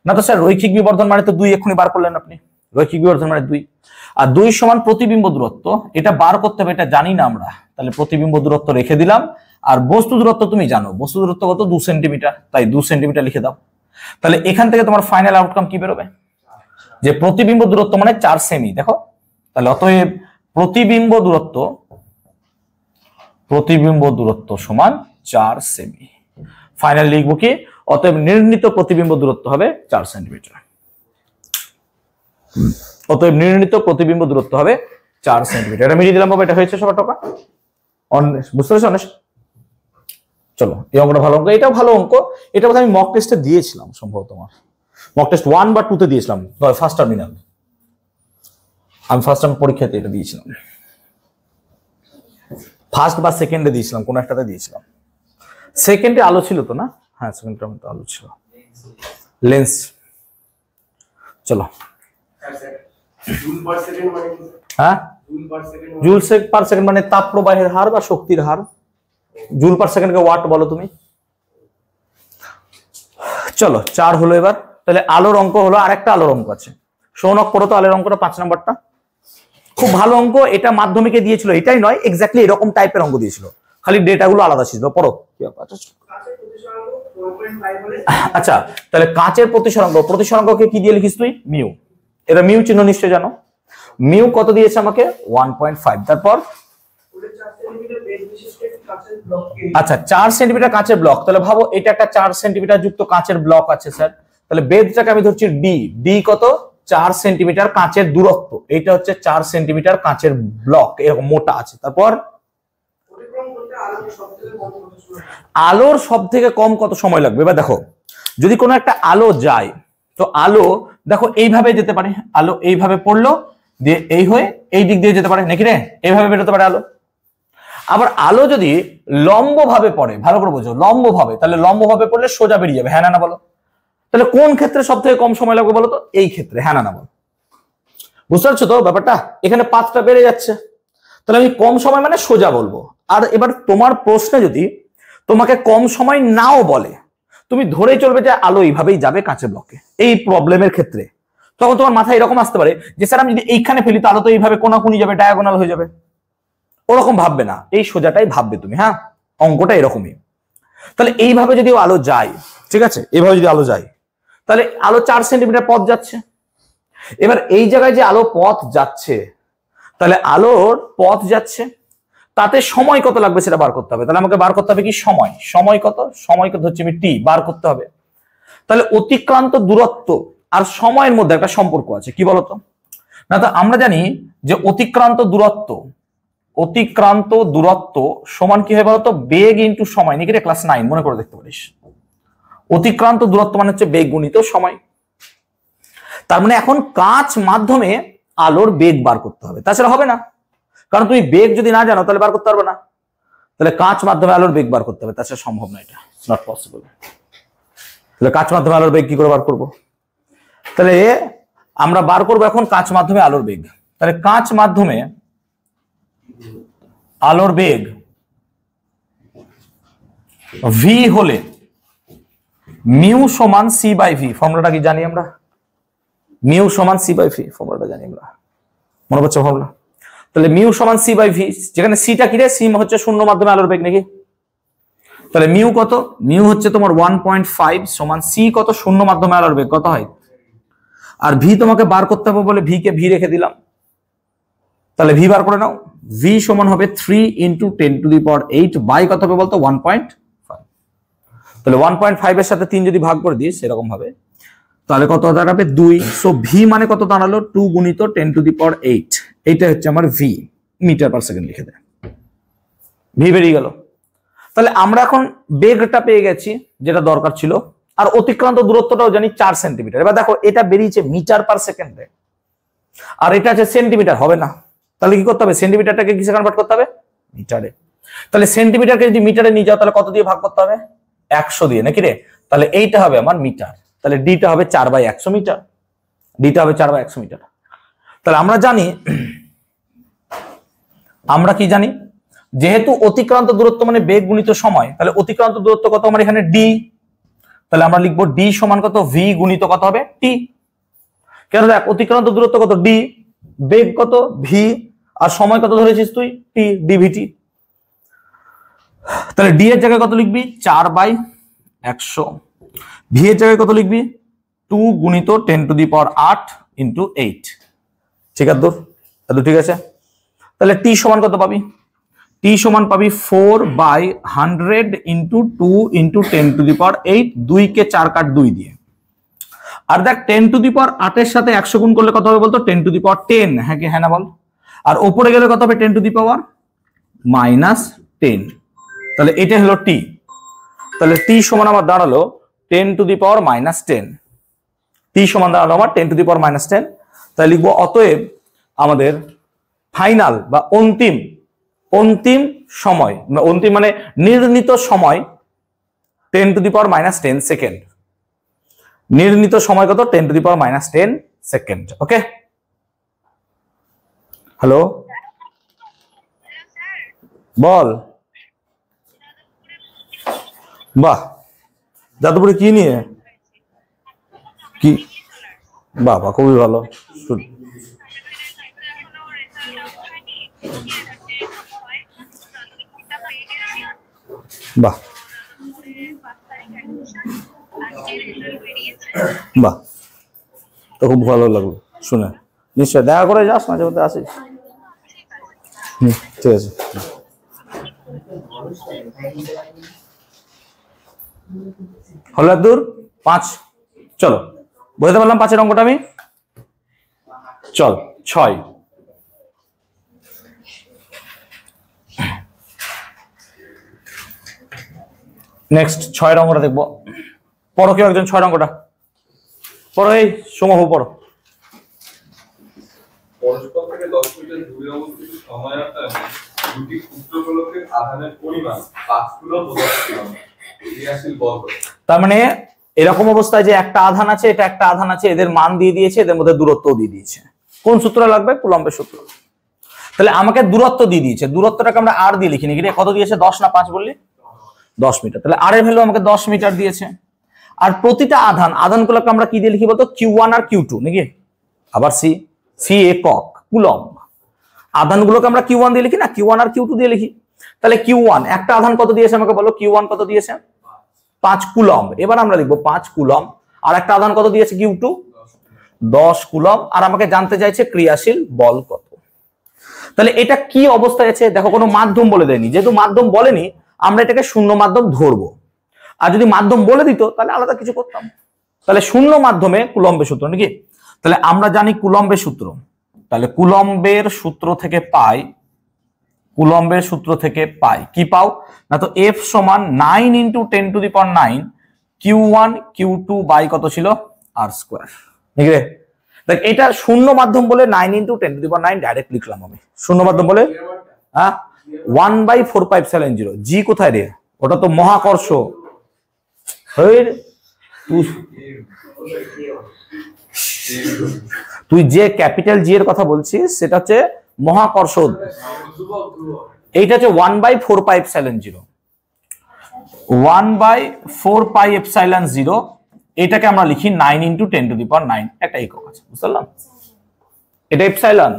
না তো স্যার রৈখিক বিবর্ধন মানে তো 2, এক্ষুনি বার করলেন আপনি। রৈখিক বিবর্ধন মানে 2, আর 2 সমান প্রতিবিম্ব দূরত্ব, এটা বার করতে হবে, এটা জানি না আমরা। তাহলে প্রতিবিম্ব দূরত্ব রেখে দিলাম, আর বস্তু দূরত্ব তুমি জানো, বস্তু দূরত্ব কত, 2 সেন্টিমিটার, তাই 2 সেন্টিমিটার লিখে দাও। তাহলে এখান থেকে তোমার ফাইনাল আউটকাম কি বেরোবে, যে প্রতিবিম্ব দূরত্ব মানে 4 সেমি। দেখো তাহলে অতএব প্রতিবিম্ব দূরত্ব সমান 4 সেমি। ফাইনাল লিখবো কি, অতএব নির্ণীত প্রতিবিম্ব দূরত্ব হবে 4 সেন্টিমিটার। অতএব নির্ণীত প্রতিবিম্ব দূরত্ব হবে 4 সেন্টিমিটার। এটা মিলিয়ে দিলাম বাবা, এটা হয়েছে সবার টাকা। বুঝতে পারছো অনেক? চলো এই অঙ্কটা ভালো অঙ্ক, এটাও ভালো অঙ্ক। এটা বোধহয় আমি মক টেস্টে দিয়েছিলাম, সম্ভবত তোমার মক টেস্ট 1 বা 2 তে দিয়েছিলাম, ফার্স্ট টার্মিনাল। আমি ফার্স্ট টার্ম পরীক্ষাতে এটা দিয়েছিলাম, ফার্স্ট বা সেকেন্ডে দিয়েছিলাম, কোন একটাতে দিয়েছিলাম। সেকেন্ডে আলো ছিল তো না? হ্যাঁ সেকেন্ড টার্মে তো আলো ছিল, লেন্স। চলো হ্যাঁ, জুল পার সেকেন্ড মানে তাপ প্রবাহের হার বা শক্তির হার। জুল পার সেকেন্ডকে ওয়াট বলো তুমি। চলো 4 হলো এবার। তাহলে আলোর অঙ্ক হলো, আরেকটা আলোর অঙ্ক আছে। সৌনক পড়ো তো আলোর অঙ্কটা, 5 নম্বরটা। খুব ভালো অঙ্ক, এটা মাধ্যমিকে দিয়েছিল, এটাই নয় এক্স্যাক্টলি এরকম টাইপের অঙ্ক দিয়েছিল, খালি ডেটাগুলো আলাদা ছিল। পড়ো। আচ্ছা তাহলে কাচের প্রতিসরাঙ্ককে কি দিয়ে লিখিস তুই, মিউ। এটা মিউ চিহ্ন নিশ্চয় জানো। মিউ কত দিয়েছে আমাকে, 1.5। তারপর আচ্ছা 4 সেন্টিমিটার কাঁচের ব্লক। তাহলে ভাবো এটা একটা 4 সেন্টিমিটার যুক্ত কাঁচের ব্লক আছে স্যার। তাহলে বেধটাকে আমি ধরছি ডি। ডি কত, 4 সেন্টিমিটার কাঁচের দূরত্ব। এটা হচ্ছে 4 সেন্টিমিটার কাঁচের ব্লক, এরকম মোটা আছে। তারপর আলোর সব থেকে কম কত সময় লাগবে। এবার দেখো যদি কোনো একটা আলো যায়, তো আলো দেখো এইভাবে যেতে পারে, আলো এইভাবে পড়লো দিয়ে এই হয়ে এই দিক দিয়ে যেতে পারে নাকি রে, এইভাবে বেরোতে পারে আলো। আবার আলো যদি লম্ব ভাবে পড়ে, ভালো করে বোঝো, লম্ব ভাবে, তাহলে লম্ব ভাবে পড়লে সোজা বেরিয়ে যাবে, হ্যাঁ না বলো। তাহলে কোন ক্ষেত্রে সব থেকে কম সময় লাগবে বলো তো, এই ক্ষেত্রে, হ্যাঁ না বলো। বুঝতে পারছো তো ব্যাপারটা, এখানে পাথটা বেড়ে যাচ্ছে, তাহলে আমি কম সময় মানে সোজা বলবো। আর এবার তোমার প্রশ্নে যদি তোমাকে কম সময় নাও বলে, তুমি ধরেই চলবে যে আলো এইভাবেই যাবে কাঁচের ব্লকে। এই প্রবলেমের ক্ষেত্রে তখন তোমার মাথায় এরকম আসতে পারে যে স্যার আমি যদি এইখানে ফেলি, তাহলে তো এইভাবে কোনাকুনি যাবে, ডায়াগোনাল হয়ে যাবে। ওরকম ভাববে না, এই সোজাটাই ভাববে তুমি। হ্যাঁ, অঙ্কটা এরকমই। তাহলে এইভাবে যদি আলো যায়, ঠিক আছে, এইভাবে যদি আলো যায়, তাহলে আলো 4 সেন্টিমিটার পথ যাচ্ছে। এবার এই জায়গায় যে আলো পথ যাচ্ছে, তাহলে আলোর পথ যাচ্ছে, তাতে সময় কত লাগবে সেটা বার করতে হবে। তাহলে আমাকে বার করতে হবে কি সময়। সময় কত? সময় কত হচ্ছে টি, বার করতে হবে। তাহলে অতিক্রান্ত দূরত্ব আর সময়ের মধ্যে একটা সম্পর্ক আছে, কি বলতো? না, তো আমরা জানি যে অতিক্রান্ত দূরত্ব সমান কি হয় বলতো? বেগ ইন্টু সময়। নাকি রে, ক্লাস 9 মনে করে দেখতে পারিস। অতিক্রান্ত দূরত্ব মানে হচ্ছে বেগ গুণিত সময়। তার মানে এখন কাঁচ মাধ্যমে আলোর বেগ বার করতে হবে, তাছাড়া হবে না। কারণ তুমি বেগ যদি না জানো তাহলে বার করতে পারবে না। তাহলে কাঁচ মাধ্যমে আলোর বেগ বার করতে হবে, তাছাড়া সম্ভব না, এটা ইটস নট পসিবল। তাহলে কাঁচ মাধ্যমে আলোর বেগ কি করে বার করব? তাহলে আমরা বার করবো এখন কাঁচ মাধ্যমে আলোর বেগ। তাহলে কাঁচ মাধ্যমে আলোর বেগ ভি হলে মিউ সমান সি বাই ভি। ফর্মুলাটা কি জানি আমরা? মিউ সমান সি বাই ভি, ফর্মুলাটা জানি আমরা, মনে পড়ছে ফর্মুলা? তাহলে মিউ সমান সি বাই ভি, যেখানে সিটা কি রে? সি হচ্ছে শূন্য মাধ্যমে আলোর বেগ, নাকি? তাহলে মিউ কত? মিউ হচ্ছে তোমার 1.5 সমান সি কত? শূন্য মাধ্যমে আলোর বেগ কত হয়? আর ভি তোমাকে বার করতে হবে বলে ভি কে ভি রেখে দিলাম। তাহলে ভি বার করে নাও। ভি সমান হবে 3 × 10⁸ বাই কত হবে বলতো? 1.5। তাহলে 1.5 এর সাথে 3 যদি ভাগ করে দিস এরকম ভাবে, তাহলে কত দাঁড়াবে? 2। সো ভি মানে কত দাঁড়ালো? 2 × 10⁸। এইটা হচ্ছে আমার ভি, মিটার পার সেকেন্ড লিখে দেয়। ভি বেরিয়ে গেল। তাহলে আমরা এখন বেগটা পেয়ে গেছি যেটা দরকার ছিল, আর অতিক্রান্ত দূরত্বটাও জানি 4 সেন্টিমিটার। এবার দেখো এটা বেরিয়েছে মিটার পার সেকেন্ডে, আর এটা আছে সেন্টিমিটার, হবে না। তাহলে কি করতে হবে? সেন্টিমিটারটাকে কিসে কনভার্ট করতে হবে? মিটারে। তাহলে সেন্টিমিটারকে যদি মিটারে নিয়ে যাও তাহলে কত দিয়ে ভাগ করতে হবে? 100 দিয়ে, নাকি রে? তাহলে এইটা হবে আমার মিটার। তাহলে ডিটা হবে 4/100 মিটার। ডিটা হবে 4/100 মিটার। তাহলে আমরা কি জানি? যেহেতু অতিক্রান্ত দূরত্ব মানে বেগ গুণিত সময়, তাহলে অতিক্রান্ত দূরত্ব কত আমার এখানে? ডি। তাহলে আমরা লিখবো ডি সমান কত? ভি গুণিত কত হবে? টি। কেন? দেখ অতিক্রান্ত দূরত্ব কত? ডি, বেগ কত? ভি, আর সময় কত ধরেছিস তুই? টি, ডিভিটি। তাহলে ডি এর জায়গায় কত লিখবি? 4/100। ভি এর জায়গায় কত লিখবি? 2 × 10⁸ × 8। ঠিক আছে দূর, ঠিক আছে। তাহলে টি সমান কত পাবি? টি সমান পাবি 4/100 × 2 × 10⁸। 2 কে 4 কাট 2 দিয়ে। আর দেখ 10⁸ এর সাথে 100 গুণ করলে কত হবে বলতো? 10⁻10। হ্যাঁ কি হ্যাঁ না বল? আর উপরে গেলে কত হবে? 10⁻−10। তাহলে এটা হলো টি। তাহলে টি সমান আমার দাঁড়ালো 10⁻−10। টি সমান দাঁড়ালো আমার 10⁻−10। তাই লিখবো অতএব আমাদের ফাইনাল বা অন্তিম সময়, অন্তিম মানে নির্ণীত সময় 10⁻−10 সেকেন্ড। নির্ণীত সময় কত? 10⁻−10 সেকেন্ড। ওকে, হ্যালো, বল। বাহ, যাদবপুরে কি নিয়ে? কি? বাবা, খুবই ভালো। বাহ বাহ, তো খুব ভালো লাগলো শুনে। নিশ্চয় দেখা করে যাস, মাঝে মধ্যে আসিস। ঠিক আছে। হলো দূর 5। চলো বুঝতে পারলাম 5 এর অঙ্কটা আমি। চল 6। নেক্সট 6 অঙ্কটা দেখবো। পড়ো কেউ একজন 6 অঙ্কটা পড়ো। এই সমূহ পড়ো। পরস্পর থেকে 10 মিটার দূরে অবস্থিত সমায়তায় দুটি ক্ষুদ্র গোলকের আধানের পরিমাণ 5 কুলম্ব ক্রিয়াশীল বল। তার মানে এরকম অবস্থায় যে একটা আধান আছে, এটা একটা আধান আছে, এদের মান দিয়ে দিয়েছে, এদের মধ্যে দূরত্বও দিয়ে দিয়েছে। কোন সূত্র লাগবে? কুলম্বের সূত্র। তাহলে আমাকে দূরত্ব দিয়ে দিয়েছে, দূরত্বটাকে আমরা আর দিয়ে লিখিনি। কত দিয়েছে? 10 না 5 বললি? 10 মিটার। তাহলে আর এর ভ্যালু আমাকে 10 মিটার দিয়েছে। আর প্রতিটা আধানগুলোকে আমরা কি দিয়ে লিখি বলতো? Q1 আর Q2, নাকি? আবার সি একক কুলম্ব। আধানগুলোকে আমরা Q1 দিয়ে লিখি না, Q1 আর Q2 দিয়ে লিখি। তাহলে Q1 একটা আধান কত দিয়েছে আমাকে বলো, Q1 কত দিয়েছে? 5 কুলম্ব। এবার আমরা লিখবো 5 কুলম্ব। আর একটা আধান কত দিয়েছে Q2? 10 কুলম্ব। আর আমাকে জানতে চাইছে ক্রিয়াশীল বল কত। তাহলে এটা কি অবস্থায় আছে দেখো, কোনো মাধ্যম বলে দেয়নি। যেহেতু মাধ্যম বলেনি, আমরা এটাকে শূন্য মাধ্যম ধরবো। আর যদি মাধ্যম বলে দিত তাহলে আলাদা কিছু করতাম। তাহলে শূন্য মাধ্যমে কুলম্বের সূত্র নাকি? তাহলে আমরা জানি কুলম্বের সূত্র। তাহলে কুলম্বের সূত্র থেকে পাই, কুলম্বের সূত্র থেকে পাই কি পাও না, তো F সমান 9 × 10⁹ Q1 Q2 বাই কত ছিল? R square. ঠিক আছে, দেখ এটা শূন্য মাধ্যম বলে 9 × 10⁹ ডাইরেক্ট লিখলাম আমি। শূন্য মাধ্যম বলে 1/4πε0। জি কোথায় রে? ওটা তো মহাকর্ষ। তুই যে ক্যাপিটাল জি এর কথা বলছিস সেটা হচ্ছে মহাকর্ষ। এইটা হচ্ছে 1/4πε0। 1/4πε0 এটাকে আমরা লিখি 9 × 10⁹ একটা একক আছে, বুঝলাম? এটা এপসাইলন,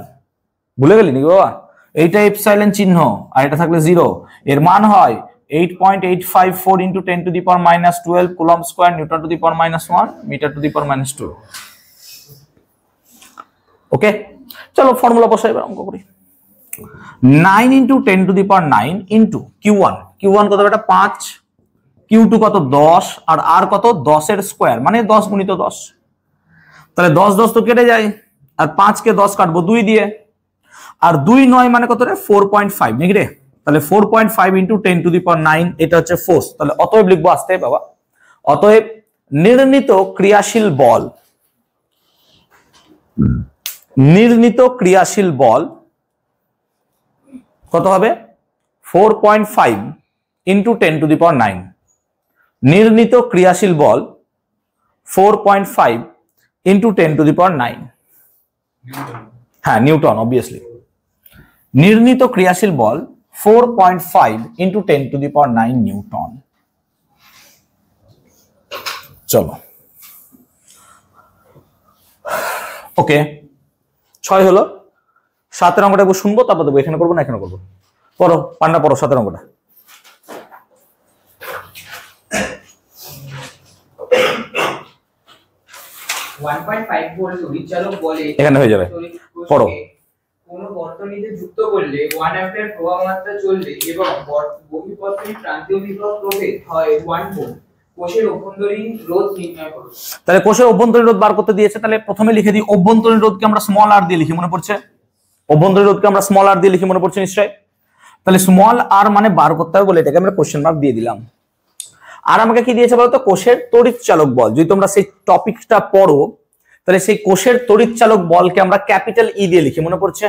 ভুলে গেলি নাকি বাবা? এইটা এপসাইলন চিহ্ন আর এটা থাকলে 0। এর মান হয় 8.854 × 10⁻12 কুলম্ব স্কয়ার N⁻⁻1 m⁻²। ওকে, চলো ফর্মুলা বসাই, এবার অঙ্ক করি। 9 × 10⁹ ইনটু Q1। Q1 কত? এটা 5। Q2 কত? 10। আর R কত? 10 এর স্কয়ার মানে 10 × 10। তাহলে 10 10 তো কেটে যায়, আর 5 কে 10 কাটবো 2 দিয়ে। আর 2 9 মানে কত রে? 4.5 নাকি রে? তাহলে 4.5 × 10⁹ এটা হচ্ছে ফোর্স। তাহলে অতএব লিখবো আসতে বাবা, অতএব নির্ণীত ক্রিয়াশীল বল, নির্ণীত ক্রিয়াশীল বল কত হবে? 4.5 × 10⁹। নির্ণীত ক্রিয়াশীল বল 4.5 × 10⁹। হ্যাঁ, নিউটন অবভিয়াসলি। নির্ণীত ক্রিয়াশীল বল 4.5 × 10⁹ নিউটন। চলো ওকে, 6 হলো। 7 এর অঙ্কটা শুনবো, তারপর দেবো। এখানে করবো না, এখানে করবো। পড়ো পান্ডা, পড়ো 7 এর অঙ্কটা। এখানে হয়ে যাবে, পড়ো। কোন বর্তনীতে যুক্ত করলে 1 অ্যাম্পিয়ার প্রবাহ মাত্রা চলবে এবং বহিঃবর্তনীর প্রান্তীয় বিভব প্রভেদ হয় 1 ভোল্ট। কোষের অভ্যন্তরীণ রোধ নির্ণয় করো। তাহলে কোষের অভ্যন্তরীণ রোধ বার করতে দিয়েছে। তাহলে প্রথমে লিখে দিই অভ্যন্তরীণ রোধকে আমরা স্মল r দিয়ে লিখি, মনে পড়ছে? অভ্যন্তরীণ রোধকে আমরা স্মল r দিয়ে লিখি, মনে পড়ছে নিশ্চয়? তাহলে স্মল r মানে বার করতে হবে বলে এটাকে আমরা কোশ্চেন মার্ক দিয়ে দিলাম। আর আমাকে কি দিয়েছে বলতো? কোষের তড়িৎ চালক বল। যদি তোমরা সেই টপিকটা পড়ো তাহলে সেই কোষের তড়িৎ চালক বলকে আমরা ক্যাপিটাল ই দিয়ে লিখি, মনে পড়ছে?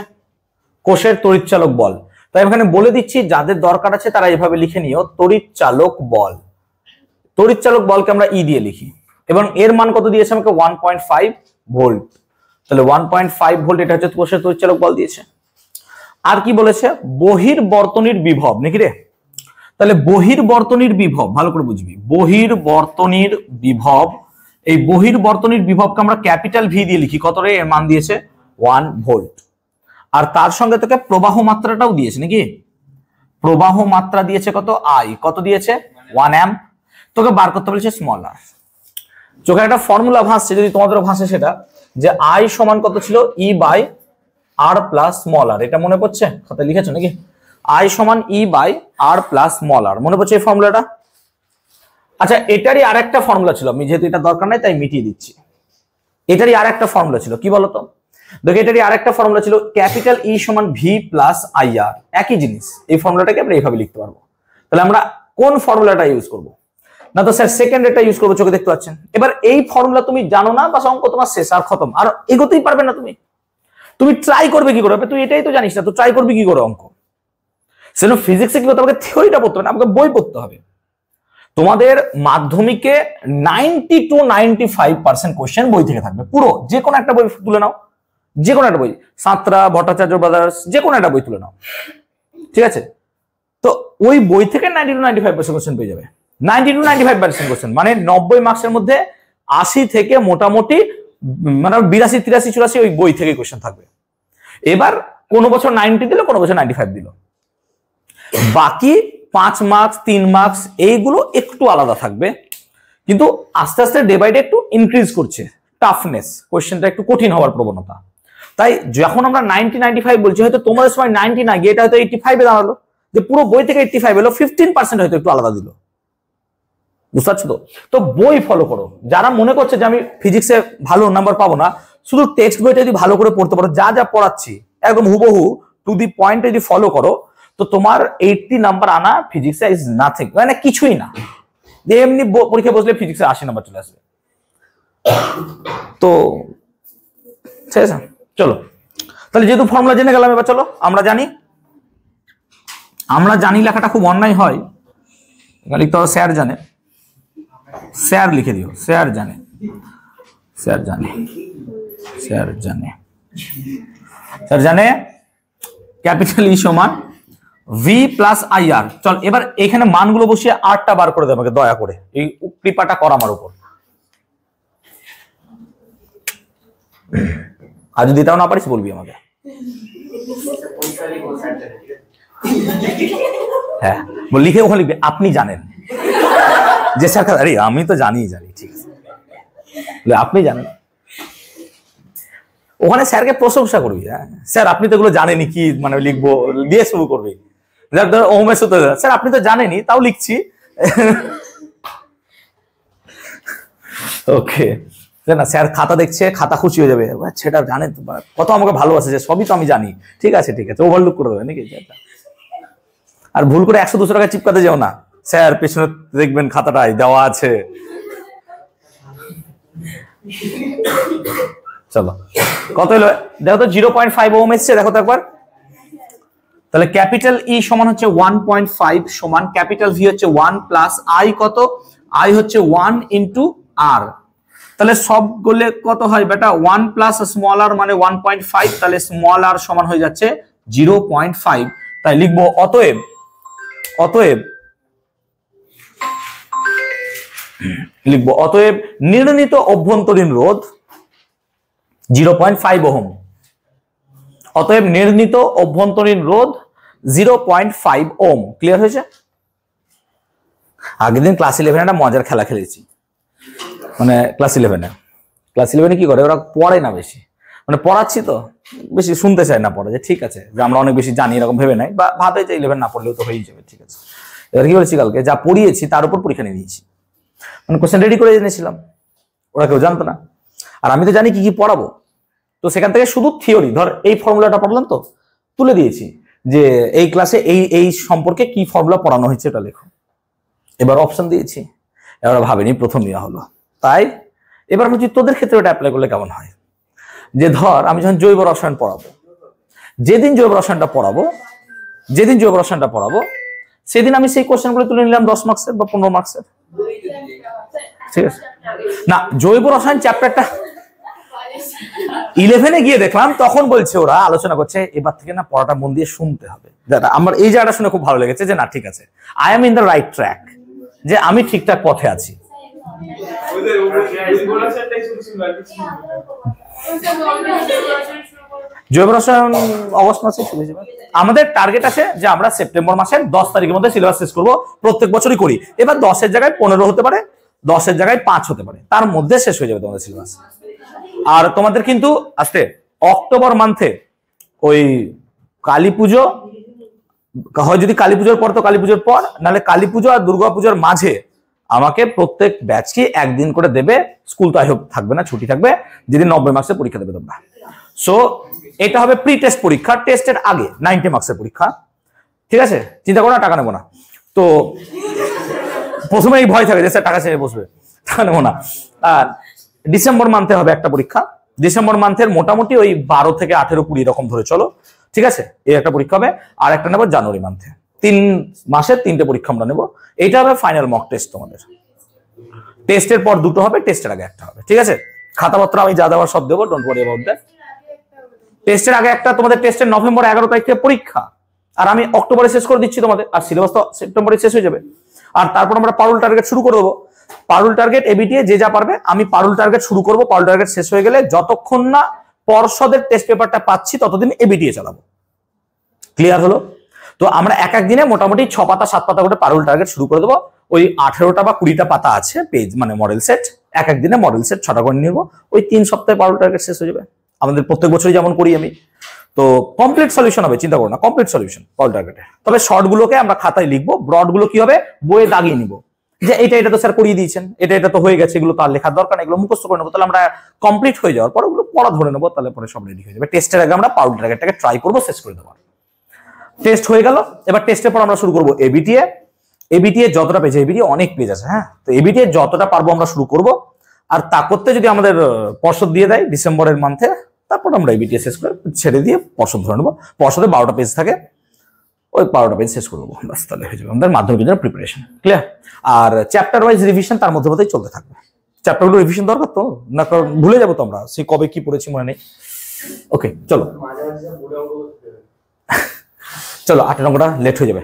কোষের তড়িৎ চালক বল। তাই এখানে বলে দিচ্ছি, যাদের দরকার আছে তারা এইভাবে লিখে নিও, তড়িৎ চালক বল। তড়িৎ চালক বলকে আমরা ই দিয়ে লিখি এবং এর মান কত দিয়েছে আমাকে? 1.5 ভোল্ট। তাহলে 1.5 ভোল্ট এটা হচ্ছে কোষের তড়িৎ চালক বল দিয়েছে। আর কি বলেছে? বহির্বর্তনীর বিভব নাকি রে? তাহলে বহির্বর্তনীর বিভব ভালো করে বুঝবি। বহির্বর্তনীর বিভব, এই বহির্বর্তনীর বিভবকে আমরা ক্যাপিটাল ভি দিয়ে লিখি। কত রে? এর মান দিয়েছে 1 ভোল্ট। আর তার সঙ্গে তোকে প্রবাহ মাত্রাটাও দিয়েছে নাকি? প্রবাহ মাত্রা দিয়েছে কত? আই। কত দিয়েছে? 1 অ্যাম্প। তোকে বার করতে বলেছে স্মল আর। চোখে একটা ফর্মুলা ভাসছে, যদি তোমাদেরও ভাসে সেটা, যে আই সমান কত ছিল? E by R plus small আর। এটা মনে পড়ছে? খাতায় লিখেছো নাকি? আই সমান E by R plus small আর। মনে পড়ছে এই ফর্মুলাটা? আচ্ছা, এটারই আর একটা ফর্মুলা ছিল, আমি যেহেতু এটা দরকার নাই তাই মিটিয়ে দিচ্ছি। এটারই আর একটা ফর্মুলা ছিল, কি বলতো? দেখো, এটারই আর একটা ফর্মুলা ছিল ক্যাপিটাল ই সমান ভি প্লাস আই আর। একই জিনিস। এই ফর্মুলাটাকে আমরা এইভাবে লিখতে পারবো। তাহলে আমরা কোন ফর্মুলাটা ইউজ করবো? না তো স্যার সেকেন্ড এটা ইউজ করবো, চোখে দেখতে পাচ্ছেন। এবার এই ফর্মুলা তুমি জানো না, বাস অঙ্ক তোমার শেষ, আর খতম। আর এগোতেই পারবে না তুমি। তুমি ট্রাই করবে কি করে? তুই এটাই তো জানিস না, তো ট্রাই করবি কি করে অঙ্ক? সেজন্য ফিজিক্সে কি করতে হবে? থিওরিটা পড়তে হবে না, আমাকে বই পড়তে হবে। তোমাদের মাধ্যমিকে 90 to 95% কোশ্চেন বই থেকে থাকবে। পুরো যে কোনো একটা বই তুলে নাও, যে কোনো একটা বই, সাঁতরা, ভট্টাচার্য ব্রাদার্স, যে কোনো একটা বই তুলে নাও, ঠিক আছে? তো ওই বই থেকে 90 to 95% কোশ্চেন পেয়ে যাবে। 90 to 95% কোশ্চেন মানে 90 মার্কসের মধ্যে 80 থেকে মোটামুটি মানে 82, 83, 84 ওই বই থেকে কোশ্চেন থাকবে। এবার কোনো বছর 90 দিল, কোনো বছর 95 দিল। বাকি 5 মার্কস 3 মার্কস এইগুলো একটু আলাদা থাকবে, কিন্তু আস্তে আস্তে ডে বাই ডে একটু ইনক্রিজ করছে টাফনেস, কোশ্চেনটা একটু কঠিন হওয়ার প্রবণতা। তাই যখন আমরা 90-95 বলছি, হয়তো তোমাদের সময় 90 না গিয়ে এটা হয়তো 85 এ দাঁড়ালো, যে পুরো বই থেকে 85 এলো, 15% হয়তো একটু আলাদা দিল। বুঝতে পারছো তো? তো বই ফলো করো। যারা মনে করছে যে আমি ফিজিক্সে ভালো নাম্বার পাবো না, শুধু টেক্সট বইটা যদি ভালো করে পড়তে পারো, যা যা পড়াচ্ছি একদম হুবহু টু দি পয়েন্ট যদি ফলো করো, তো তোমার 80 নাম্বার আনা ফিজিক্সে ইজ নাথিং, মানে কিছুই না। এমনি পরীক্ষা বসলে ফিজিক্সে 80 নাম্বার চলে আসবে। তো ঠিক আছে, চলো তাহলে যেহেতু ফর্মুলা জেনে গেলাম, এবার চলো আমরা জানি লেখাটা খুব অন্যায় হয়, লিখতে হবে স্যার জানে, স্যার লিখে দিও, স্যার জানে, স্যার জানে, স্যার জানে, স্যার জানে ক্যাপিটাল ই সমান ভি প্লাস আই আর। চল এবার এখানে মানগুলো বসিয়ে আরটা বার করে দেবে আমাকে দয়া করে, এই কৃপাটা কর আমার উপর। আর যদি তাও না পারিস বলবি আমাকে। হ্যাঁ লিখে ওখানে লিখবে আপনি জানেন, যে স্যার আরে আমি তো জানি, ঠিক আছে আপনি জানেন, ওখানে স্যারকে প্রশংসা করবি। হ্যাঁ স্যার আপনি তো এগুলো জানেনি, কি মানে লিখবো দিয়ে শুরু করবি। ওমের সাথে স্যার আপনি তো জানেনি তাও লিখছি। ওকে না, স্যার খাতা দেখছে, খাতা খুশি হয়ে যাবে, সেটা জানে কত আমাকে ভালোবাসে, যে সবই তো আমি জানি, ঠিক আছে ওভারলুক করে দেবে নাকি। আর ভুল করে 100-200 টাকা চিপকাতে যাও না, স্যার পেছনে দেখবেন খাতাটাই দেওয়া আছে। চলো কত হলো দেখো তো, 0.5 ওহম এসছে, দেখো তো একবার। তাহলে ক্যাপিটাল ই সমান হচ্ছে 1.5 সমান ক্যাপিটাল ভি হচ্ছে 1 প্লাস আই, কত আই হচ্ছে 1 ইন্টু আর। তাহলে সবগুলো কত হয় বেটা, 1 প্লাস স্মল আর মানে 1.5, তাহলে স্মল আর সমান হয়ে যাচ্ছে 0.5। তাই লিখবো অতএব নির্ণীত অভ্যন্তরীণ রোধ 0.5 ওহম। অতএব নির্ণীত অভ্যন্তরীণ রোধ 0.5 ওহম। ক্লিয়ার হয়েছে? আগের দিন ক্লাস 11 একটা মজার খেলা খেলেছি, মানে ক্লাস 11 কি করে ওরা পড়ে না বেশি, মানে পড়াচ্ছি তো বেশি শুনতে চায় না, পড়ে যে ঠিক আছে যে আমরা অনেক বেশি জানি এরকম ভেবে নাই, বা ভাবে যে 11 না পড়লেও তো হয়েই যাবে, ঠিক আছে। এবার কি করেছি, কালকে যা পড়িয়েছি তার উপর পরীক্ষা নিয়ে নিয়েছি, মানে কোশ্চেন রেডি করে জেনেছিলাম, ওরা কেউ জানতো না, আর আমি তো জানি কি কি পড়াবো। তো সেখান থেকে শুধু থিওরি, ধর এই ফর্মুলাটা পড়লাম তো তুলে দিয়েছি, যে এই ক্লাসে এই সম্পর্কে কি ফর্মুলা পড়ানো হয়েছে এটা লেখো। এবার অপশন দিয়েছি, এবার ভাবিনি প্রথম দেওয়া হলো, তাই এবার বলছি তোদের ক্ষেত্রে ওটা অ্যাপ্লাই করলে কেমন হয়। যে ধর আমি যখন জৈব রসায়ন পড়াবো, যেদিন জৈব রসায়নটা পড়াবো সেদিন আমি সেই কোশ্চেনগুলো তুলে নিলাম 10 মার্কসের বা 15 মার্কসের, ঠিক আছে না। জৈব রসায়ন চ্যাপ্টারটা 11-এ গিয়ে দেখলাম, তখন বলছে ওরা আলোচনা করছে এবার থেকে না পড়াটা মন দিয়ে শুনতে হবে। আমার এই জায়গাটা শুনে খুব ভালো লেগেছে, যে না ঠিক আছে, I am in the right track, যে আমি ঠিকঠাক পথে আছি। জৈব রসায়ন অগস্ট মাসে শুরু হয়ে যাবে। আমাদের টার্গেট আছে যে আমরা সেপ্টেম্বর মাসের 10 তারিখের মধ্যে সিলেবাস শেষ করবো, প্রত্যেক বছরই করি। এবার 10-এর জায়গায় 15 হতে পারে, 10-এর জায়গায় 5 হতে পারে, তার মধ্যে শেষ হয়ে যাবে তোমাদের সিলেবাস। আর তোমাদের কিন্তু আস্তে অক্টোবর মান্থে ওই কালী পুজো হয়, যদি কালী পুজোর পর তো কালী পুজোর পর, নাহলে কালী পুজো আর দুর্গা পুজোর মাঝে আমাকে প্রত্যেক ব্যাচকে একদিন করে দেবে। স্কুল তো আই হোপ থাকবে না, ছুটি থাকবে, যেদিন 90 মার্কসের পরীক্ষা দেবে তোমরা। সো এটা হবে প্রি টেস্ট পরীক্ষা, টেস্টের আগে 90 মার্কসের পরীক্ষা, ঠিক আছে। চিন্তা করো না, টাকা নেবো না। তো প্রথমে এই ভয় থাকে যে স্যার টাকা চেয়ে বসবে, টাকা নেবো না। আর ডিসেম্বর মান্থে হবে একটা পরীক্ষা, ডিসেম্বর মান্থের মোটামুটি ওই 12 থেকে 18-20 এরকম ধরে চলো, ঠিক আছে। এই একটা পরীক্ষা হবে, আর একটা নেবো জানুয়ারি মান্থে। 3 মাসের 3টে পরীক্ষা আমরা নেবো। এইটা হবে ফাইনাল মক টেস্ট তোমাদের। টেস্টের পর 2টো হবে, টেস্টের আগে একটা হবে, ঠিক আছে। খাতাপত্র আমি যা দেওয়ার সব দেবো, ডোন্ট ওয়ারি অ্যাবাউট দ্যাট। টেস্টের আগে একটা, তোমাদের টেস্টের নভেম্বর 11 তারিখ থেকে পরীক্ষা, আর আমি অক্টোবরে শেষ করে দিচ্ছি তোমাদের, আর সিলেবাস তো সেপ্টেম্বরে শেষ হয়ে যাবে। আর তারপর আমরা পারুল টার্গেট শুরু করে দেবো। পারুল টার্গেট এবিটিএ যে যা পারবে, আমি পারুল টার্গেট শুরু করবো। পারুল টার্গেট শেষ হয়ে গেলে যতক্ষণ না পর্ষদের টেস্ট পেপারটা পাচ্ছি ততদিন এবিটিএ চালাবো। ক্লিয়ার হলো? তো আমরা এক এক দিনে মোটামুটি 6 পাতা 7 পাতা করে পারুল টার্গেট শুরু করে দেবো। ওই 18টা বা 20টা পাতা আছে পেজ মানে মডেল সেট, এক এক দিনে মডেল সেট 6টা করে নিব। ওই 3 সপ্তাহে পারুল টার্গেট শেষ হয়ে যাবে। আমাদের প্রত্যেক বছরই যেমন করি আমি। তো কমপ্লিট সলিউশন হবে, চিন্তা করো না, কমপ্লিট সলিউশন পারুল টার্গেটে। তবে শর্ট গুলোকে আমরা খাতায় লিখবো, ব্রড গুলো কি হবে বইয়ে দাগিয়ে নিব, যে এটা তো স্যার করিয়ে দিয়েছেন, এটা তো হয়ে গেছে, এগুলো তো আর লেখার দরকার নেই, এগুলো মুখস্থ করে নেবো। তাহলে আমরা কমপ্লিট হয়ে যাওয়ার পর ওগুলো পড়া ধরে নেবো, তাহলে পরে সব রেডি হয়ে যাবে। টেস্টের আগে আমরা পারুল টার্গেটটাকে ট্রাই করবো শেষ করে দেবো। টেস্ট হয়ে গেল, এবার টেস্টের পর আমরা শুরু করবো এবিটিএ। এবিটিএ যতটা পেজ, এবিটিএ অনেক পেজ আছে, হ্যাঁ, তো এবিটিএ যতটা পারবো আমরা শুরু করব। আর তা করতে যদি আমাদের পর্ষদ দিয়ে দেয় ডিসেম্বরের মান্থে, তারপর আমরা এবিটিএ শেষ করে ছেড়ে দিয়ে পর্ষদ ধরে নেবো। পর্ষদে 12টা পেজ থাকে, ওই 12টা পেজ শেষ করে দেবো, বাস তাহলে হয়ে যাবে আমাদের মাধ্যমিকের জন্য প্রিপারেশন। ক্লিয়ার? আর চ্যাপ্টার ওয়াইজ রিভিশন তার মধ্যে মধ্যেই চলতে থাকবে। চ্যাপ্টারগুলো রিভিশন দরকার তো না, কারণ ভুলে যাবো তো আমরা, সে কবে কি পড়েছি মনে নেই। ওকে চলো চলো 8 নম্বরটা লেট হয়ে যাবে।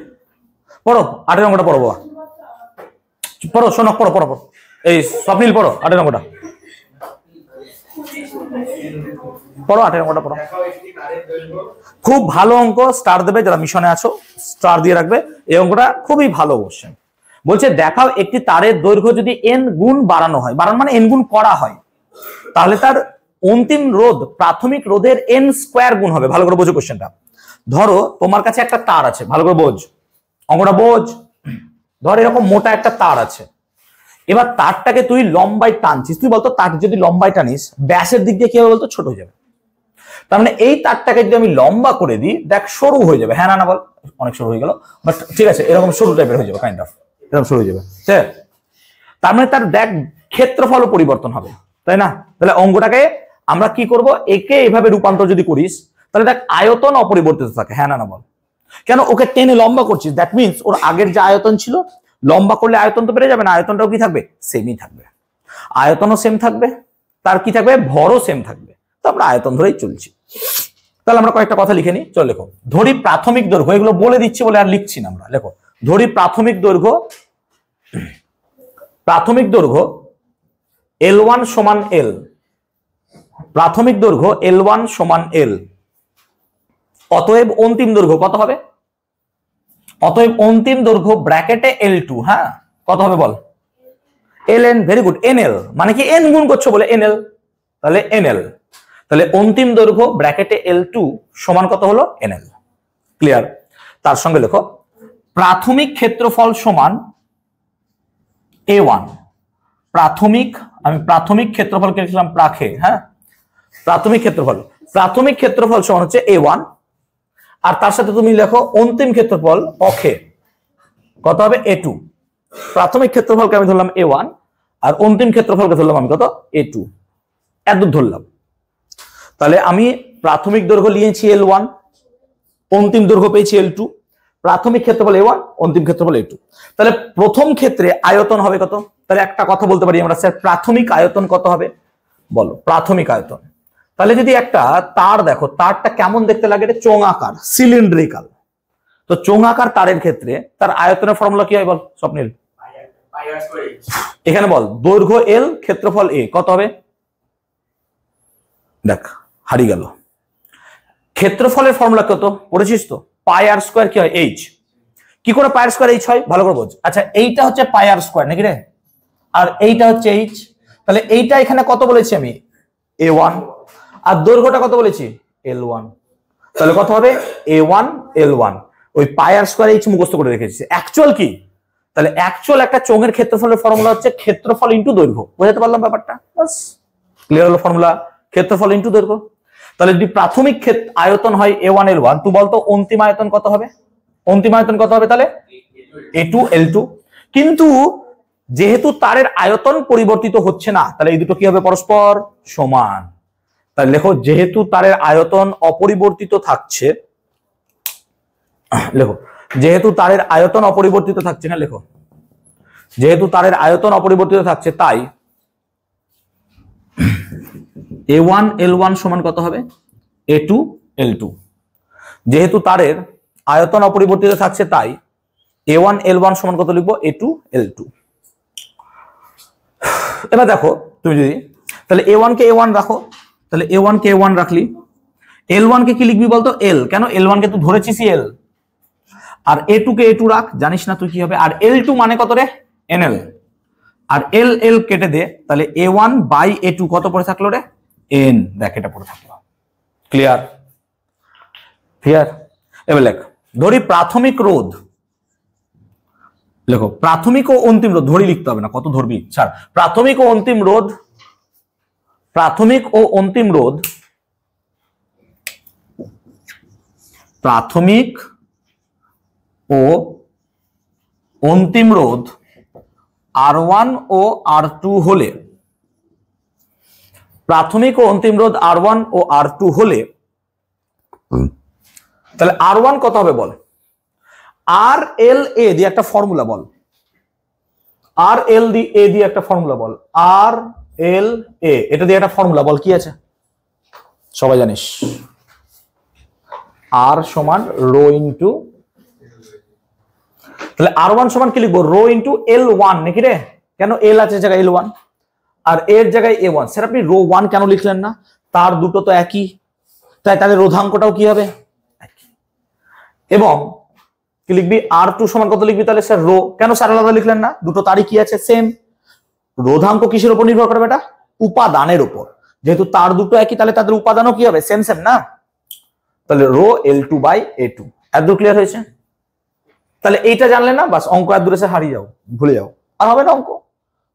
পড়ো 8 নম্বরটা পড়ো বাবা, পড়ো শোনক, পড়ো পড়ো পড়ো। এই স্বপ্নিল পড়ো 8 নম্বরটা পড়ো, 8 নম্বরটা পড়ো। খুব ভালো অঙ্ক, স্টার দেবে যারা মিশনে আছো, স্টার দিয়ে রাখবে। এই অঙ্কটা খুবই ভালো কোশ্চেন। বলছে দেখাও একটি তারের দৈর্ঘ্য যদি n গুণ বাড়ানো হয়, বাড়ানো মানে n গুণ করা হয়, তাহলে তার অন্তিম রোধ প্রাথমিক রোধের n স্কয়ার গুণ হবে। ভালো করে বোঝো কোশ্চেনটা। ধরো তোমার কাছে একটা তার আছে, ভালো করে বোঝ অঙ্কটা, বোঝ। ধর এরকম মোটা একটা তার আছে, এবার তারটাকে তুই লম্বায় টানছিস। তুই বলতো তার যদি লম্বায় টানিস ব্যাসের দিক দিয়ে কি হবে বলতো, ছোট হয়ে যাবে। তার মানে এই তারটাকে যদি আমি লম্বা করে দিই, দেখ সরু হয়ে যাবে। হ্যাঁ না বল, অনেক সরু হয়ে গেল, বাট ঠিক আছে, এরকম সরু টাইপের হয়ে যাবে, কাইন্ড অফ এরকম সরু হয়ে যাবে। ঠিক, তার মানে তার দেখ ক্ষেত্রফলও পরিবর্তন হবে, তাই না? তাহলে অঙ্কটাকে আমরা কি করব, একে এভাবে রূপান্তর যদি করিস, তাহলে দেখ আয়তন অপরিবর্তিত থাকে। হ্যাঁ না বল, কেন ওকে টেনে লম্বা করছিস, দ্যাট মিনস ওর আগের যে আয়তন ছিল, লম্বা করলে আয়তন তো বেড়ে যাবে না, আয়তনটাও কি থাকবে, সেমই থাকবে। আয়তনও সেম থাকবে, তার কি থাকবে, ভরও সেম থাকবে। তো আমরা আয়তন ধরেই চলছি। তাহলে আমরা কয়েকটা কথা লিখে নিই, চল লেখো। ধরি প্রাথমিক দৈর্ঘ্য, এগুলো বলে দিচ্ছি বলে আর লিখছি না আমরা, লেখো। ধরি প্রাথমিক দৈর্ঘ্য L1 সমান L, প্রাথমিক দৈর্ঘ্য L1 সমান L। অতএব অন্তিম দৈর্ঘ্য কত হবে? অতএব অন্তিম দৈর্ঘ্য ব্র্যাকেটে L2, হ্যাঁ কত হবে বল, Ln। ভেরি গুড, NL মানে কি n গুণ করছো বলে NL, তাহলে NL। তাহলে অন্তিম দৈর্ঘ্য ব্র্যাকেটে L2 সমান কত হলো, NL। ক্লিয়ার? তার সঙ্গে লেখো প্রাথমিক ক্ষেত্রফল সমান A1। আমি প্রাথমিক ক্ষেত্রফল লিখলাম প্রাখে, হ্যাঁ, প্রাথমিক ক্ষেত্রফল সমান হচ্ছে A1। আর তার সাথে তুমি লেখো অন্তিম ক্ষেত্রফল অখে, কত হবে, A2। প্রাথমিক ক্ষেত্রফলকে আমি ধরলাম A1, আর অন্তিম ক্ষেত্রফলকে ধরলাম আমি কত, A2। এত ধরলাম। তাহলে আমি প্রাথমিক দৈর্ঘ্য নিয়েছি L1, অন্তিম দৈর্ঘ্য পেয়েছি L2। প্রাথমিক ক্ষেত্রফল A1, অন্তিম ক্ষেত্রফল A2। তাহলে প্রথম ক্ষেত্রে আয়তন হবে কত? তাহলে একটা কথা বলতে পারি আমরা, স্যার প্রাথমিক আয়তন কত হবে বলো, প্রাথমিক আয়তন। তাহলে যদি একটা তার দেখো, তারটা কেমন দেখতে লাগে, এটা চোঙাকার, সিলিন্ড্রিক্যাল। তো চোঙাকার তারের ক্ষেত্রে তার আয়তনের ফর্মুলা কি হয় বল স্বপ্নিল? এখানে বল দৈর্ঘ্য L, ক্ষেত্রফল A, কত হবে? দেখ হারিয়ে গেল। ক্ষেত্রফলের ফর্মুলা কত পড়েছিস তো, পাই আর স্কয়ার কি হয়, H। কি করে পাই আর স্কয়ার H হয় ভালো করে বোঝ। আচ্ছা এইটা হচ্ছে পাই আর স্কয়ার নাকি রে, আর এইটা হচ্ছে H। তাহলে এইটা এখানে কত বলেছি আমি, A1, আর দৈর্ঘ্যটা কত বলেছি, L1। তাহলে কত হবে, A1 L1। ওই পাই আর স্কয়ার H মুখস্থ করে রেখেছি। অ্যাকচুয়াল কি, তাহলে অ্যাকচুয়াল একটা চোঙের ক্ষেত্রফলের ফর্মুলা হচ্ছে ক্ষেত্রফল ইনটু দৈর্ঘ্য। বুঝতে পারলাম ব্যাপারটা? বাস ক্লিয়ার হলো ফর্মুলা, ক্ষেত্রফল ইনটু দৈর্ঘ্য। তাহলে যদি প্রাথমিক আয়তন হয় A1 L1, তুই বলতো অন্তিম আয়তন কত হবে? অন্তিম আয়তন কত হবে তাহলে, A2 L2। কিন্তু যেহেতু তারের আয়তন পরিবর্তিত হচ্ছে না, তাহলে এই দুটো কি হবে, পরস্পর সমান। তাহলে লেখো যেহেতু তারের আয়তন অপরিবর্তিত থাকছে, লেখো যেহেতু তারের আয়তন অপরিবর্তিত থাকছে, না লেখো যেহেতু তারের আয়তন অপরিবর্তিত থাকছে, তাই A1 L1 সমান কত হবে, A2 L2। যেহেতু তারের আয়তন অপরিবর্তিত থাকছে, তাই A1 L1 সমান কত লিখবো, A2 L2। এবার দেখো তুমি যদি তাহলে A1 কে A1 রাখো, তাহলে A1 কে A1 রাখলি, L1 কে কি লিখবি বলতো এল, কেন L1 কে তুই ধরেছিস এল, আর A2 কে A2 রাখ, জানিস না তুই কি হবে, আর L2 মানে কত রে NL, আর L কেটে দে, তাহলে A1 বাই A2 কত পড়ে থাকলো রে N, দেখ এটা পড়ে থাকলো। ক্লিয়ার? ক্লিয়ার? এবার লেখ, ধরি প্রাথমিক রোধ, লেখো প্রাথমিক ও অন্তিম রোধ, ধরি লিখতে হবে না, কত ধরবি ছাড়, প্রাথমিক ও অন্তিম রোধ, প্রাথমিক ও অন্তিম রোধ, প্রাথমিক ও অন্তিম রোধ R1 ও R2 হলে, প্রাথমিক ও অন্তিম রোধ R1 ও R2 হলে, তাহলে R1 কত হবে বল, RLA দিয়ে একটা ফর্মুলা বল, RLA দিয়ে একটা ফর্মুলা বল, RLA এটা দিয়ে একটা ফর্মুলা বল, কি আছে সবাই জানিস, R সমান রো ইন্টু, তাহলে R1 সমান কি লিখবো, রো ইন্টু L1 নাকি রে, কেন L আছে জায়গায় L1 আর এর জায়গায় A1, স্যার আপনি রো 1 কেন লিখলেন না, তার দুটো তো একই, তাই তাহলে রোধাঙ্কটাও কি হবে একই, এবং কি লিখবি R2 সমান কত লিখবি, তাহলে স্যার রো, কেন স্যার আলাদা লিখলেন না, দুটো তারই কি আছে সেম, রোধাঙ্ক কিসের উপর নির্ভর করবে এটা, উপাদানের উপর, যেহেতু তার দুটো একই তাহলে তাদের উপাদানও কি হবে সেম সেম না, তাহলে রো L2 বাই A2, এত ক্লিয়ার হয়েছে? তাহলে এইটা জানলে না বাস, অঙ্ক আর দূরে সে হারিয়ে যাও, ভুলে যাও, আর হবে না অঙ্ক,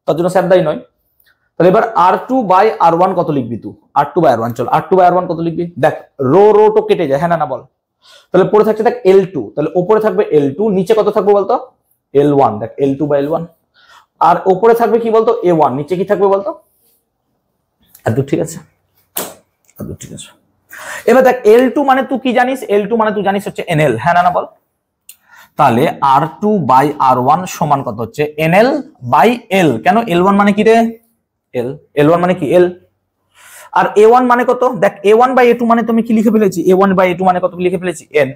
তার জন্য স্যার দায়ী নয়। তাহলে এবার R2 বাই R1 কত লিখবি তুই, R2 বাই R1, চল R2 বাই R1 কত লিখবি, দেখ রো রো তো কেটে যায়, হ্যাঁ না বল, তাহলে পরে থাকছে দেখ L2, তাহলে উপরে থাকবে L2, নিচে কত থাকবে বলতো L1, দেখ L2 বাই L1, আর উপরে থাকবে কি বলতো A1, নিচে কি থাকবে বলতো, এত ঠিক আছে, এত ঠিক আছে। এবার দেখ L2 মানে তুই কি জানিস, L2 মানে তুই জানিস হচ্ছে NL, হ্যাঁ না বল, তাহলে R2 বাই R1 সমান কত হচ্ছে NL বাই L, কেন L1 মানে কি রে L, L1 মানে কি L, আর A1 মানে কত, দেখ A1 বাই A2 মানে তুমি কি লিখে ফেলেছি, A1 বাই A2 মানে কত লিখে ফেলেছি N,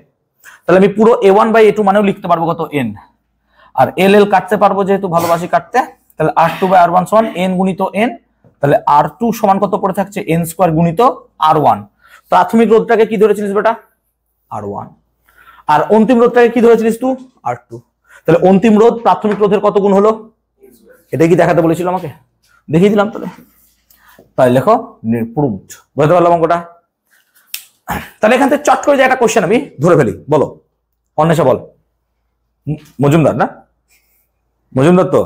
তাহলে আমি পুরো A1 বাই A2 মানেও লিখতে পারবো কত N, আর L কাটতে পারবো যেহেতু ভালোবাসি কাটতে, তাহলে R2 বাই R1 সমান N গুণিত N, তাহলে R2 সমান কত পড়ে থাকছে N স্কয়ার গুণিত R1, প্রাথমিক রোধটাকে কি ধরেছিলিস বেটা R1, আর অন্তিম রোধটাকে কি ধরেছিলিস তুই R2, তাহলে অন্তিম রোধ প্রাথমিক রোধের কত গুণ হলো, এটা কি দেখাতে বলেছিল আমাকে, দেখিয়ে দিলাম, তাহলে লেখো প্রুভড, বুঝতে পারলাম অঙ্কটা। তাহলে এখান থেকে চট করে যে একটা কোশ্চেন আমি ধরে ফেলি, বলো অন্বেষা বল, মজুমদার না, মজুমদার তো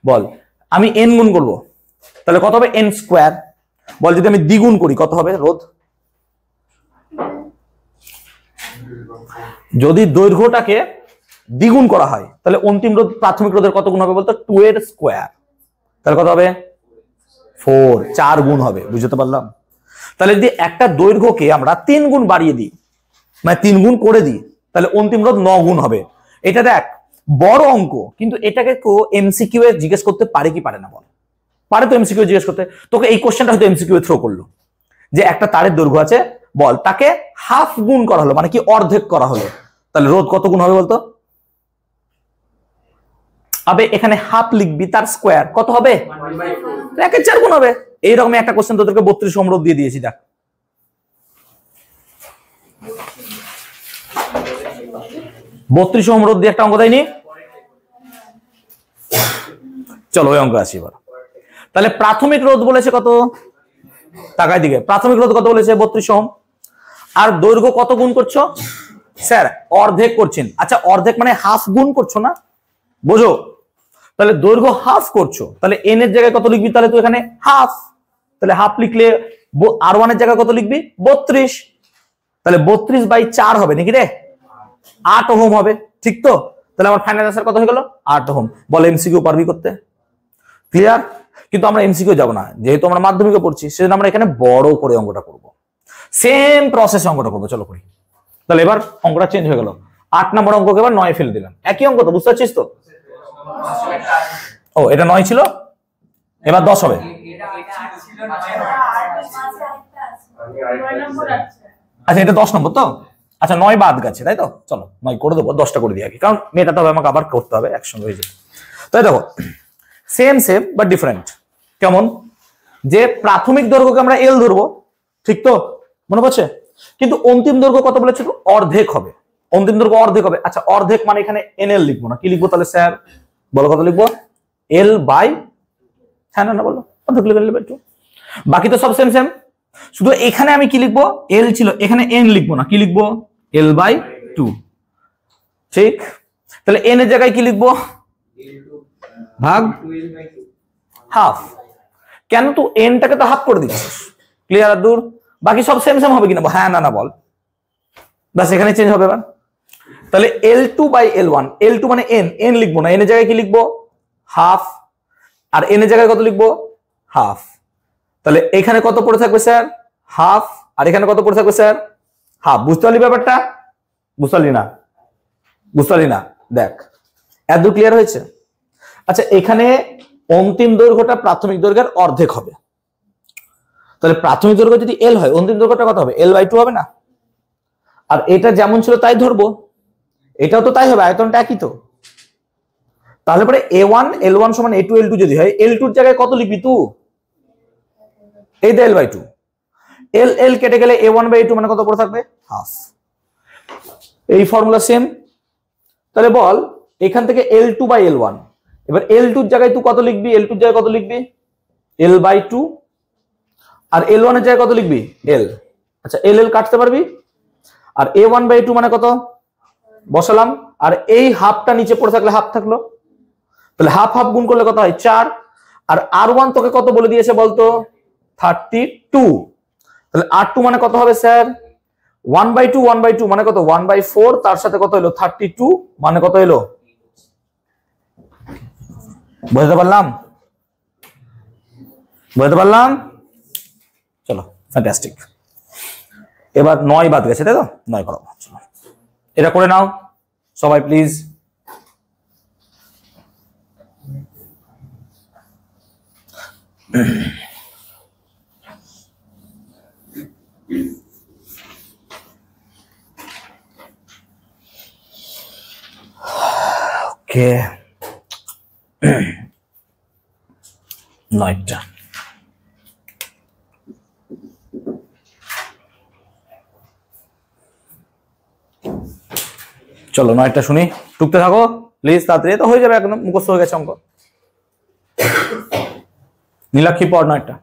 বল, আমি N গুণ করবো, তাহলে কত হবে N স্কয়ার, বল যদি আমি দ্বিগুণ করি কত হবে রোধ, যদি দৈর্ঘ্যটাকে দ্বিগুণ করা হয় তাহলে অন্তিম রোধ প্রাথমিক রোধের কত গুণ হবে বলতো 2 এর স্কয়ার, তাহলে কত হবে 4, 4 গুণ হবে, বুঝতে পারলাম। তাহলে যদি একটা দৈর্ঘ্যকে আমরা 3 গুণ বাড়িয়ে দিই, মানে 3 গুণ করে দিই, তাহলে অন্তিম রোধ 9 গুণ হবে। এটা দেখ বড় অঙ্ক, কিন্তু এটাকে কেউ এমসিকিউ এ জিজ্ঞেস করতে পারে কি পারে না বল, পারে তো এমসিকিউ জিজ্ঞেস করতে, তোকে এই কোশ্চেনটা হয়তো এমসিকিউ এ থ্রো করলো, যে একটা তারের দৈর্ঘ্য আছে বল, তাকে হাফ গুণ করা হলো, মানে কি অর্ধেক করা হলো, তাহলে রোধ কত গুণ হবে বলতো, আবে এখানে হাফ লিখবি, তার স্কয়ার কত হবে 1/4 গুণ হবে। এইরকম একটা কোশ্চেন তোদেরকে 32 ওহম রোধ দিয়ে দিয়েছি, দেখ 32 ওহম রোধ দিয়ে একটা অঙ্ক দেয়নি, চলো ওই অঙ্ক আসি এবার। তাহলে প্রাথমিক রোধ বলেছে কত, তাকায় দিকে, প্রাথমিক রোধ কত বলেছে 32 ওহম, আর দৈর্ঘ্য কত গুণ করছো স্যার, অর্ধেক করছেন, আচ্ছা অর্ধেক মানে হাফ গুণ করছো না, বোঝো, তাহলে দৈর্ঘ্য হাফ করছো, তাহলে N এর জায়গায় কত লিখবি, তাহলে তুই এখানে হাফ, তাহলে হাফ লিখলে R1 এর জায়গায় কত লিখবি 32, তাহলে 32/4 হবে নাকি রে, 8 ওহম হবে, ঠিক তো, তাহলে আমার ফাইনাল আনসার কত হয়ে গেল 8 ওহম। বলে এমসিকিউ পারবি করতে, ক্লিয়ার? কিন্তু আমরা এমসিকিউ যাব না, যেহেতু আমরা মাধ্যমিকে পড়ছি, সেজন্য আমরা এখানে বড় করে অঙ্কটা করব, সেম প্রসেসে অঙ্কটা করবো, চলো করি। তাহলে এবার অঙ্কটা চেঞ্জ হয়ে গেল, 8 নম্বর অঙ্ককে এবার 9 ফেলে দিলাম, একই অঙ্ক তো, বুঝতে পারছিস তো, ও এটা 9 ছিল, এবার 10 হবে, আচ্ছা এটা 10 নম্বর তো, আচ্ছা 9 বাদ গেছে তাই তো, চলো 9 করে দেবো, 10টা করে দিই আগে, কারণ মেটাতে হবে আমাকে, আবার করতে হবে, একসঙ্গে হয়ে যাবে। তাই দেখো সেম সেম বাট ডিফারেন্ট, কেমন, যে প্রাথমিক দৈর্ঘ্যকে আমরা L ধরবো, ঠিক তো, মনে পড়ছে, কিন্তু অন্তিম দৈর্ঘ্য কত বলেছে? অর্ধেক হবে। অন্তিম দৈর্ঘ্য অর্ধেক হবে। আচ্ছা অর্ধেক মানে এখানে NL লিখবো না, কি লিখবো তাহলে স্যার? বলো কত লিখবো? L বাই, হ্যাঁ না বলো, অর্ধেক লিখলে একটু, বাকি তো সব সেম সেম। শুধু এখানে আমি কি লিখবো? L ছিল, এখানে N লিখবো না, কি লিখবো? L by 2। ঠিক, তাহলে N এর জায়গায় কি লিখবো? ভাগ হাফ। কেন? তো Nটাকে তো হাফ করে দিচ্ছিস। ক্লিয়ার আর দূর? বাকি সব সেম সেম হবে কিনা? হ্যাঁ না বল, বাস এখানে চেঞ্জ হবে এবার। তাহলে L2 বাই L1, L2 মানে N লিখবো না, N এর জায়গায় কি লিখবো? হাফ। আর N এর জায়গায় কত লিখবো? হাফ। তাহলে এখানে কত পড়ে থাকবে স্যার? হাফ। আর এখানে কত পড়ে থাকবে স্যার? হাফ। বুঝতে পারলি ব্যাপারটা? বুঝতে পারলি না? বুঝতে পারলি না? দেখ এত ক্লিয়ার হয়েছে? আচ্ছা এখানে অন্তিম দৈর্ঘ্যটা প্রাথমিক দৈর্ঘ্যের অর্ধেক হবে। তাহলে প্রাথমিক দৈর্ঘ্য যদি L হয়, অন্তিম দৈর্ঘ্যটা কত হবে? L বাই 2 হবে না? আর এটা যেমন ছিল তাই ধরবো, এটাও তো তাই হবে, আয়তনটা একই তো। তাহলে পরে A1 L1 সমান A2 L2 যদি হয়, L2 এর জায়গায় কত লিখবি তুই? এই তো L বাই 2। L কেটে গেলে A1 বাই A2 মানে কত পড়ে থাকবে? হাফ। এই ফর্মুলা সেম। তাহলে বল এখান থেকে L2 বাই L1, এবার L2 এর জায়গায় তুই কত লিখবি? L2 এর জায়গায় কত লিখবি? L by 2। আর L1 এর জায়গায় কত লিখবি? L। আচ্ছা L কাটতে পারবি? আর A1 বাই 2 মানে কত বসালাম, আর এই হাফটা নিচে পড়ে থাকলে হাফ থাকলো, তাহলে হাফ হাফ গুণ করলে কত হয়? 4। আর R1 তোকে কত বলে দিয়েছে বলতো? 32। তাহলে R2 মানে কত হবে স্যার? 1 বাই 2 মানে কত? 1 বাই 4, তার সাথে কত হলো? 32 মানে কত হলো? বুঝতে পারলাম? বুঝতে পারলাম? চলো ফ্যান্টাস্টিক। এবার 9 বাদ গেছে, তাই তো? 9 করো, চলো এটা করে নাও সবাই প্লিজ। ওকে 9টা। চলো 9টা শুনি, টুকতে থাকো প্লিজ, তাড়াতাড়ি তো হয়ে যাবে, একদম মুখস্থ হয়ে গেছে অঙ্ক। নীলাক্ষী পড় 9টা।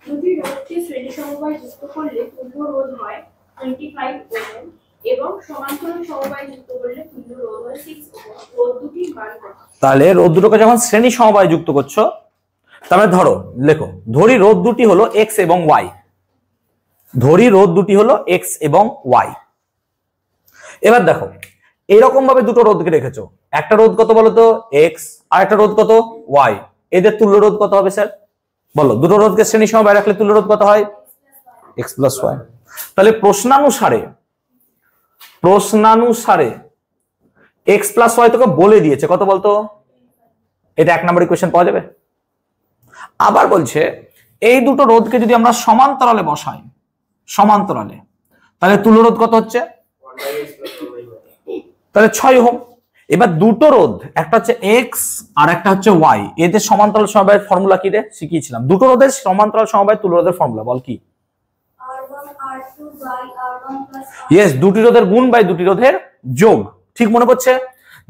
দুটি রোধকে শ্রেণী সমবায় যুক্ত করলে তুল্য রোধ হয় 25 ওহম এবং সমান্তরাল সমবায় যুক্ত করলে তুল্য রোধ হয় 6 ওহম। রোধ দুটির মান কত? তাহলে রোধ দুটোকে যখন শ্রেণী সমবায় যুক্ত করছো, তাহলে ধরো লেখো, ধরি রোধ দুটি হলো x এবং y। ধরি রোধ দুটি হলো x এবং y। এবার দেখো এরকম ভাবে দুটো রোধকে রেখেছো, একটা রোধ কত বলো তো? x, আর একটা রোধ কত? y। এদের তুল্য রোধ কত হবে স্যার? বলো, দুটো রোধকে শ্রেণী সমবায় রাখলে তুল্য রোধ কত হয়? x plus y। তাহলে প্রশ্নানুসারে x প্লাস y তোকে বলে দিয়েছে কত বলতো? এটা 1 নম্বর ইকুয়েশন পাওয়া যাবে। আবার বলছে এই দুটো রোধকে যদি আমরা সমান্তরালে বসাই, সমান্তরালে, তাহলে তুল্য রোধ কত হচ্ছে? তাহলে 6 ওহম। এবার দুটো রোধ, একটা হচ্ছে x আর একটা হচ্ছে y, এদের সমান্তরাল সমবায়ের ফর্মুলা কি রে? শিখিয়েছিলাম। দুটো রোধের সমান্তরাল সমবায় তুল্য রোধের ফর্মুলা বল কি? R1 R2 by R1 plus yes, দুটি রোধের গুণ বাই দুটি রোধের যোগ। ঠিক মনে পড়ছে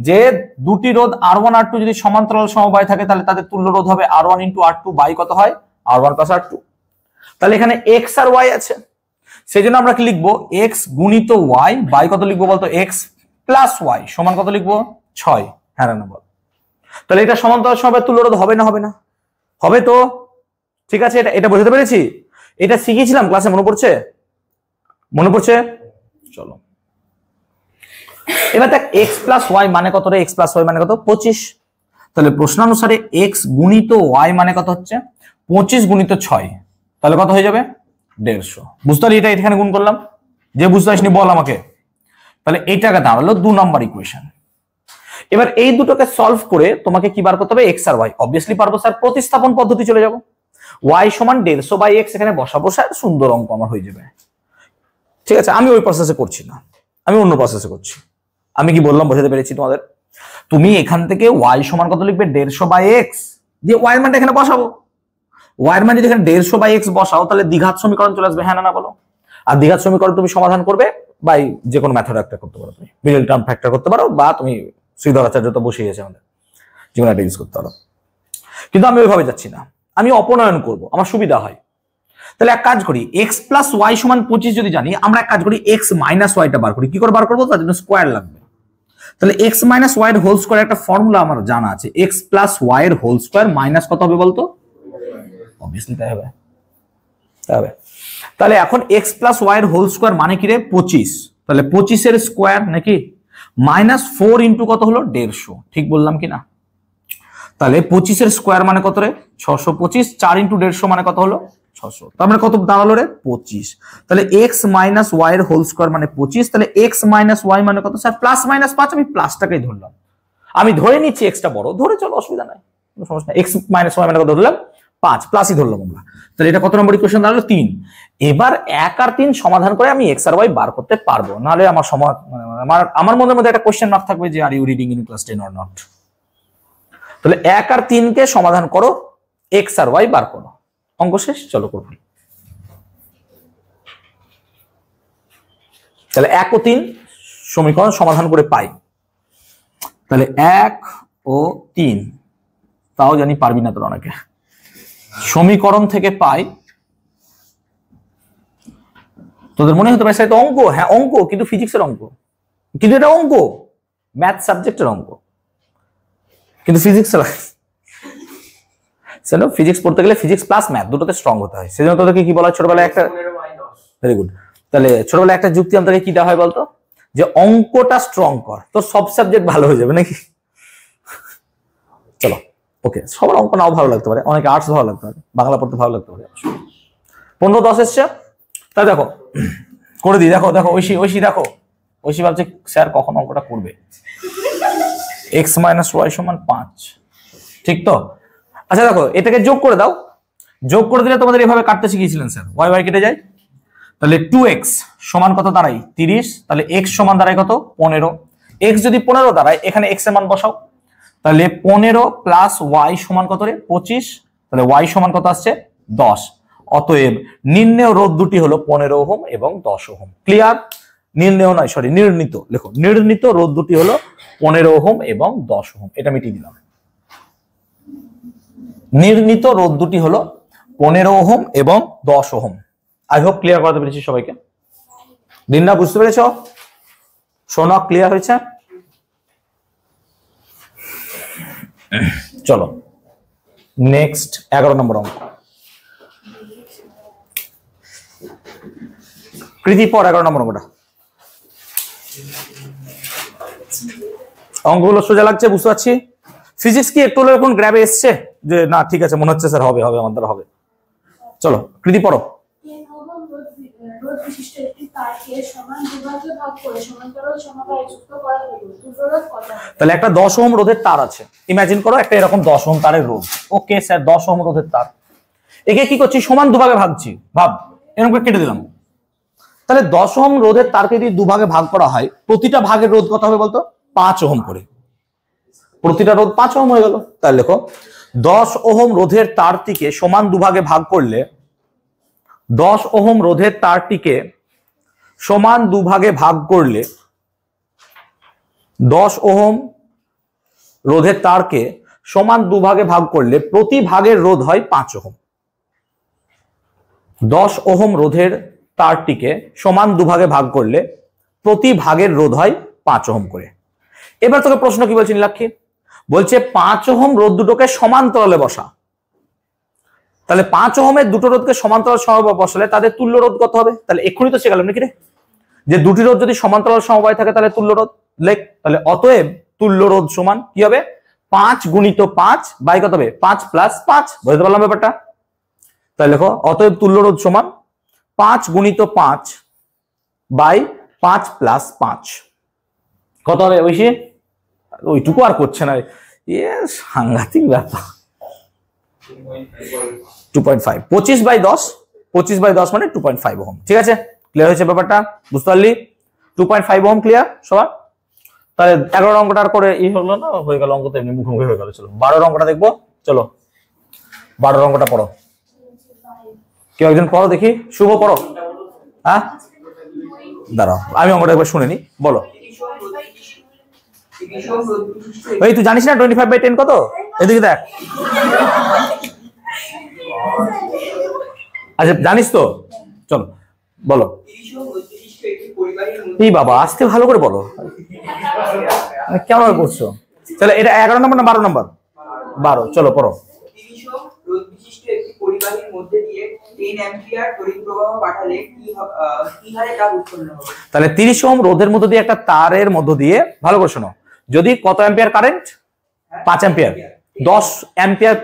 যে দুটি রোধ R1 R2 যদি সমান্তরাল সমবায় থাকে, তাহলে তাদের তুল্য রোধ হবে R1 * R2 বাই কত হয়? R1 plus R2। তাহলে এখানে x আর y আছে, সেজন্য আমরা কি লিখবো? x গুণিত y বাই কত লিখবো বলতো? x প্লাস y সমান কত লিখবো? 6। হ্যাঁ না বল। তাহলে এটা সমান্তরাল সমবায় তুল্য রোধ হবে না? হবে না? হবে তো। ঠিক আছে, এটা বোঝাতে পেরেছি? এটা শিখিয়েছিলাম ক্লাসে, মনে পড়ছে? মনে পড়ছে? চলো এবার দেখ x প্লাস y মানে কত রে? x প্লাস y মানে কত? 25। তাহলে প্রশ্নানুসারে x গুণিত y মানে কত হচ্ছে? 25 গুণিত 6, তাহলে কত হয়ে যাবে? 150। বুঝতে পারলি? এটা এখানে গুণ করলাম, যে বুঝতে পারিসনি বল আমাকে। তাহলে এইটাকে দাঁড়ালো 2 নম্বর ইকুয়েশন। এবার এই দুটোকে সলভ করে তোমাকে কি বার করতে হবে? x আর y। অবভিয়াসলি পারবো স্যার, প্রতিস্থাপন পদ্ধতি চলে যাব। y সমান 150 বাই x এখানে বসাবো স্যার, সুন্দর অঙ্ক আমার হয়ে যাবে। ঠিক আছে, আমি ওই প্রসেসে করছি না, আমি অন্য প্রসেসে করছি। আমি কি বললাম বোঝাতে পেরেছি তোমাদের? তুমি এখান থেকে y সমান কত লিখবে? 150 বাই x দিয়ে y এর মানটা এখানে বসাবো। ওয়াই এর মান যদি এখানে 150 বাই এক্স বসাও তাহলে দ্বিঘাত সমীকরণ চলে আসবে, হ্যাঁ না বলো? আর দ্বিঘাত সমীকরণ তুমি সমাধান করবে বাই যে কোনো মেথড একটা করতে পারো, তুমি মিডল টার্ম ফ্যাক্টর করতে পারো, বা তুমি শ্রীধর আচার্য তো বসিয়ে গেছে আমাদের, যে কোনো একটা ইউজ করতে পারো। কিন্তু আমি ওইভাবে যাচ্ছি না, আমি অপনয়ন করব, আমার সুবিধা হয়। তাহলে এক কাজ করি, এক্স প্লাস ওয়াই সমান 25 যদি জানি, আমরা এক কাজ করি এক্স মাইনাস ওয়াইটা বার করি। কি করে বার করবো? তার জন্য স্কোয়ার লাগবে। তাহলে এক্স মাইনাস ওয়াই এর হোল স্কোয়ার একটা ফর্মুলা আমার জানা আছে, এক্স প্লাস ওয়াই এর হোল স্কোয়ার মাইনাস কত হবে বলতো? অবভিয়াসলি তাই হবে। তাহলে এখন এক্স প্লাস ওয়াই এর হোল স্কোয়ার মানে কি রে? 25। তাহলে 25 এর স্কোয়ার নাকি মাইনাস 4 ইন্টু কত হলো? 150। ঠিক বললাম কি না? তাহলে 25 এর স্কোয়ার মানে কত রে? 625। 4 ইন্টু 150 মানে কত হলো? 600। তার মানে কত দাঁড়ালো রে? 25। তাহলে এক্স মাইনাস ওয়াই এর হোল স্কোয়ার মানে 25। তাহলে এক্স মাইনাস ওয়াই মানে কত স্যার? Plus minus 5। আমি প্লাসটাকেই ধরলাম, আমি ধরে নিচ্ছি এক্সটা বড়, ধরে চলো, অসুবিধা নাই, কোনো সমস্যা নাই। এক্স মাইনাস ওয়াই মানে কত ধরলাম? 5, প্লাসই ধরলাম আমরা। তাহলে এটা কত নম্বর ইকুয়েশন দাঁড়ালো? 3। এবার 1 আর 3 সমাধান করে আমি এক্স আর ওয়াই বার করতে পারবো, নাহলে আমার আমার মনের মধ্যে একটা কোশ্চেন মার্ক থাকবে যে are you reading in class 10 or not. তাহলে 1 আর 3 কে সমাধান করো, এক্স আর ওয়াই বার করো, অঙ্ক শেষ। চলো করবো। তাহলে 1 ও 3 সমীকরণ সমাধান করে পাই। তাহলে 1 ও 3, তাও জানি পারবি না তোর অনেকে, সমীকরণ থেকে পাই। তোদের মনে হতে পারে সেটা অঙ্ক, হ্যাঁ অঙ্ক, কিন্তু ফিজিক্সের অঙ্ক, কিন্তু এটা অঙ্ক, ম্যাথ সাবজেক্টের অঙ্ক, কিন্তু ফিজিক্স ফিজিক্স পড়তে গেলে ফিজিক্স প্লাস ম্যাথ দুটোতে স্ট্রং হতে হয়। সেজন্য তোদেরকে কি বলা হয় ছোটবেলায় একটা, ভেরি গুড, তাহলে ছোটবেলায় একটা যুক্তি আমাদেরকে কি দেওয়া হয় বলতো, যে অঙ্কটা স্ট্রং কর, তোর সব সাবজেক্ট ভালো হয়ে যাবে নাকি। চলো ওকে, সবার অঙ্ক নাও ভালো লাগতে পারে, অনেকে আর্টস ভালো লাগতে পারে, বাংলা পড়তে ভালো লাগতে পারে। 15-10 এসছে, তাই দেখো করে দিই। দেখো দেখো ঐশী দেখো, ঐশী ভাবছে স্যার কখন অঙ্কটা করবে। এক্স মাইনাস ওয়াই সমান 5, ঠিক তো? আচ্ছা দেখো এটাকে যোগ করে দাও, যোগ করে দিলে তোমাদের এভাবে কাটতে শিখিয়েছিলেন স্যার, ওয়াই ওয়াই কেটে যায়। তাহলে 2x সমান কত দাঁড়ায়? 30। তাহলে x সমান দাঁড়ায় কত? 15। x যদি 15 দাঁড়ায়, এখানে x এর মান বসাও। তাহলে 15 প্লাস y সমান কত রে? 25। তাহলে y সমান কত আসছে? 10। অতএব নির্ণেয় রোধ দুটি হলো 15 ওহম এবং 10 ওহম। ক্লিয়ার? নির্ণেয় নয়, সরি নির্ণীত, লেখো নির্ণীত রোধ দুটি হলো 15 ওহম এবং 10 ওহম। এটা মিটিয়ে দিলাম। নির্ণীত রোধ দুটি হলো 15 ওহম এবং 10 ওহম। আই হোপ ক্লিয়ার করতে পেরেছি সবাইকে। দিনটা বুঝতে পেরেছ? শোনা ক্লিয়ার হয়েছে? চলো নেক্সট 11 নম্বর অঙ্ক। কৃতি পর 11 নম্বর অঙ্কটা। অঙ্কগুলো সোজা লাগছে, বুঝতে পারছি। ফিজিক্স কি একটু এখন গ্র্যাবে এসছে যে না ঠিক আছে, মনে হচ্ছে স্যার হবে হবে আমাদের হবে। চলো কৃতি পড়ো। রোধ বিশিষ্ট একটি তারকে সমান দুভাগে ভাগ করে সমান্তরাল সমবায়ে যুক্ত করা হলো। তুল্যরোধ কত হবে? তাহলে একটা 10 ওহম রোধের তার আছে, ইমাজিন করো একটা এরকম 10 ওহম তারের রোধ। ওকে স্যার 10 ওহম রোধের তার, একে কি করছি? সমান দুভাগে ভাগছি, ভাব এরকম করে কেটে দিলাম। তাহলে 10 ওহম রোধের তারকে যদি দুভাগে ভাগ করা হয়, প্রতিটা ভাগের রোধ কত হবে বলতো? 5 ওহম করে, প্রতিটা রোধ 5 ওহম হয়ে গেল। তাহলে দেখো 10 ওহম রোধের তারটিকে সমান দুভাগে ভাগ করলে, 10 ওহম রোধের তারটিকে সমান দুভাগে ভাগ করলে, 10 ওহম রোধের তারকে সমান দুভাগে ভাগ করলে প্রতি ভাগের রোধ হয় 5 ওহম। 10 ওহম রোধের তারটিকে সমান দুভাগে ভাগ করলে প্রতি ভাগের রোধ হয় 5 ওহম করে। এবার তোকে প্রশ্ন কি বলছি নীলাক্ষী? বলছে 5 ওহম রোধ দুটোকে সমান্তরালে বসা। তাহলে 5 ওহমের দুটো রোধকে সমান্তরাল সমবায়ে বসালে তাদের তুল্য রোধ কত হবে? তাহলে এক্ষুনি তো শিখালাম নাকি রে, যে দুটি রোধ যদি সমান্তরাল সমবায়ে থাকে তাহলে তুল্য রোধ লেখ। তাহলে অতএব তুল্য রোধ সমান কি হবে? 5 গুণিত 5 বাই কত হবে? 5 প্লাস 5। বুঝতে পারলাম ব্যাপারটা? তাহলে দেখো অতএব তুল্য রোধ সমান 5 গুণিত 5 বাই 5 প্লাস 5। কত হবে বেশি? ওইটুকু আর করছে না, সাংঘাতিক ব্যাপার। 2.5, 25/10 মানে 2.5 ওহম। ঠিক আছে, ক্লিয়ার হয়েছে ব্যাপারটা? বুঝতে পারলি? 2.5 ওহম ক্লিয়ার সবার? তাহলে 11 অঙ্কটার করে এই হলো না, হয়ে গেল অঙ্ক তো এমনি মুখোমুখি হয়ে গেল। চলো 12 অঙ্কটা দেখবো। চলো 12 অঙ্কটা পড়ো। কেউ একজন পড়ো দেখি, শুভ পড়ো। হ্যাঁ দাঁড়াও আমি অঙ্কটা একবার শুনে নি, বলো। এই তুই জানিস না 25/10 কত? এদিকে দেখ। আচ্ছা জানিস তো, চলো বলো। এই বাবা আস্তে ভালো করে বলো, কেমন করছো? চলো এটা 11 নম্বর না 12 নম্বর? 12, চলো পড়ো। 30 ওহম রোধ বিশিষ্ট একটি পরিবাহীর মধ্যে দিয়ে 10 অ্যাম্পিয়ার তড়িৎ প্রবাহ পাঠালে কি হারে তাপ উৎপন্ন হবে? তাহলে 30 ওহম রোধের মধ্য দিয়ে একটা তারের মধ্য দিয়ে, ভালো করে শোনো, যদি কত অ্যাম্পিয়ার কারেন্ট? 5 অ্যাম্পিয়ার, 10 অ্যাম্পিয়ার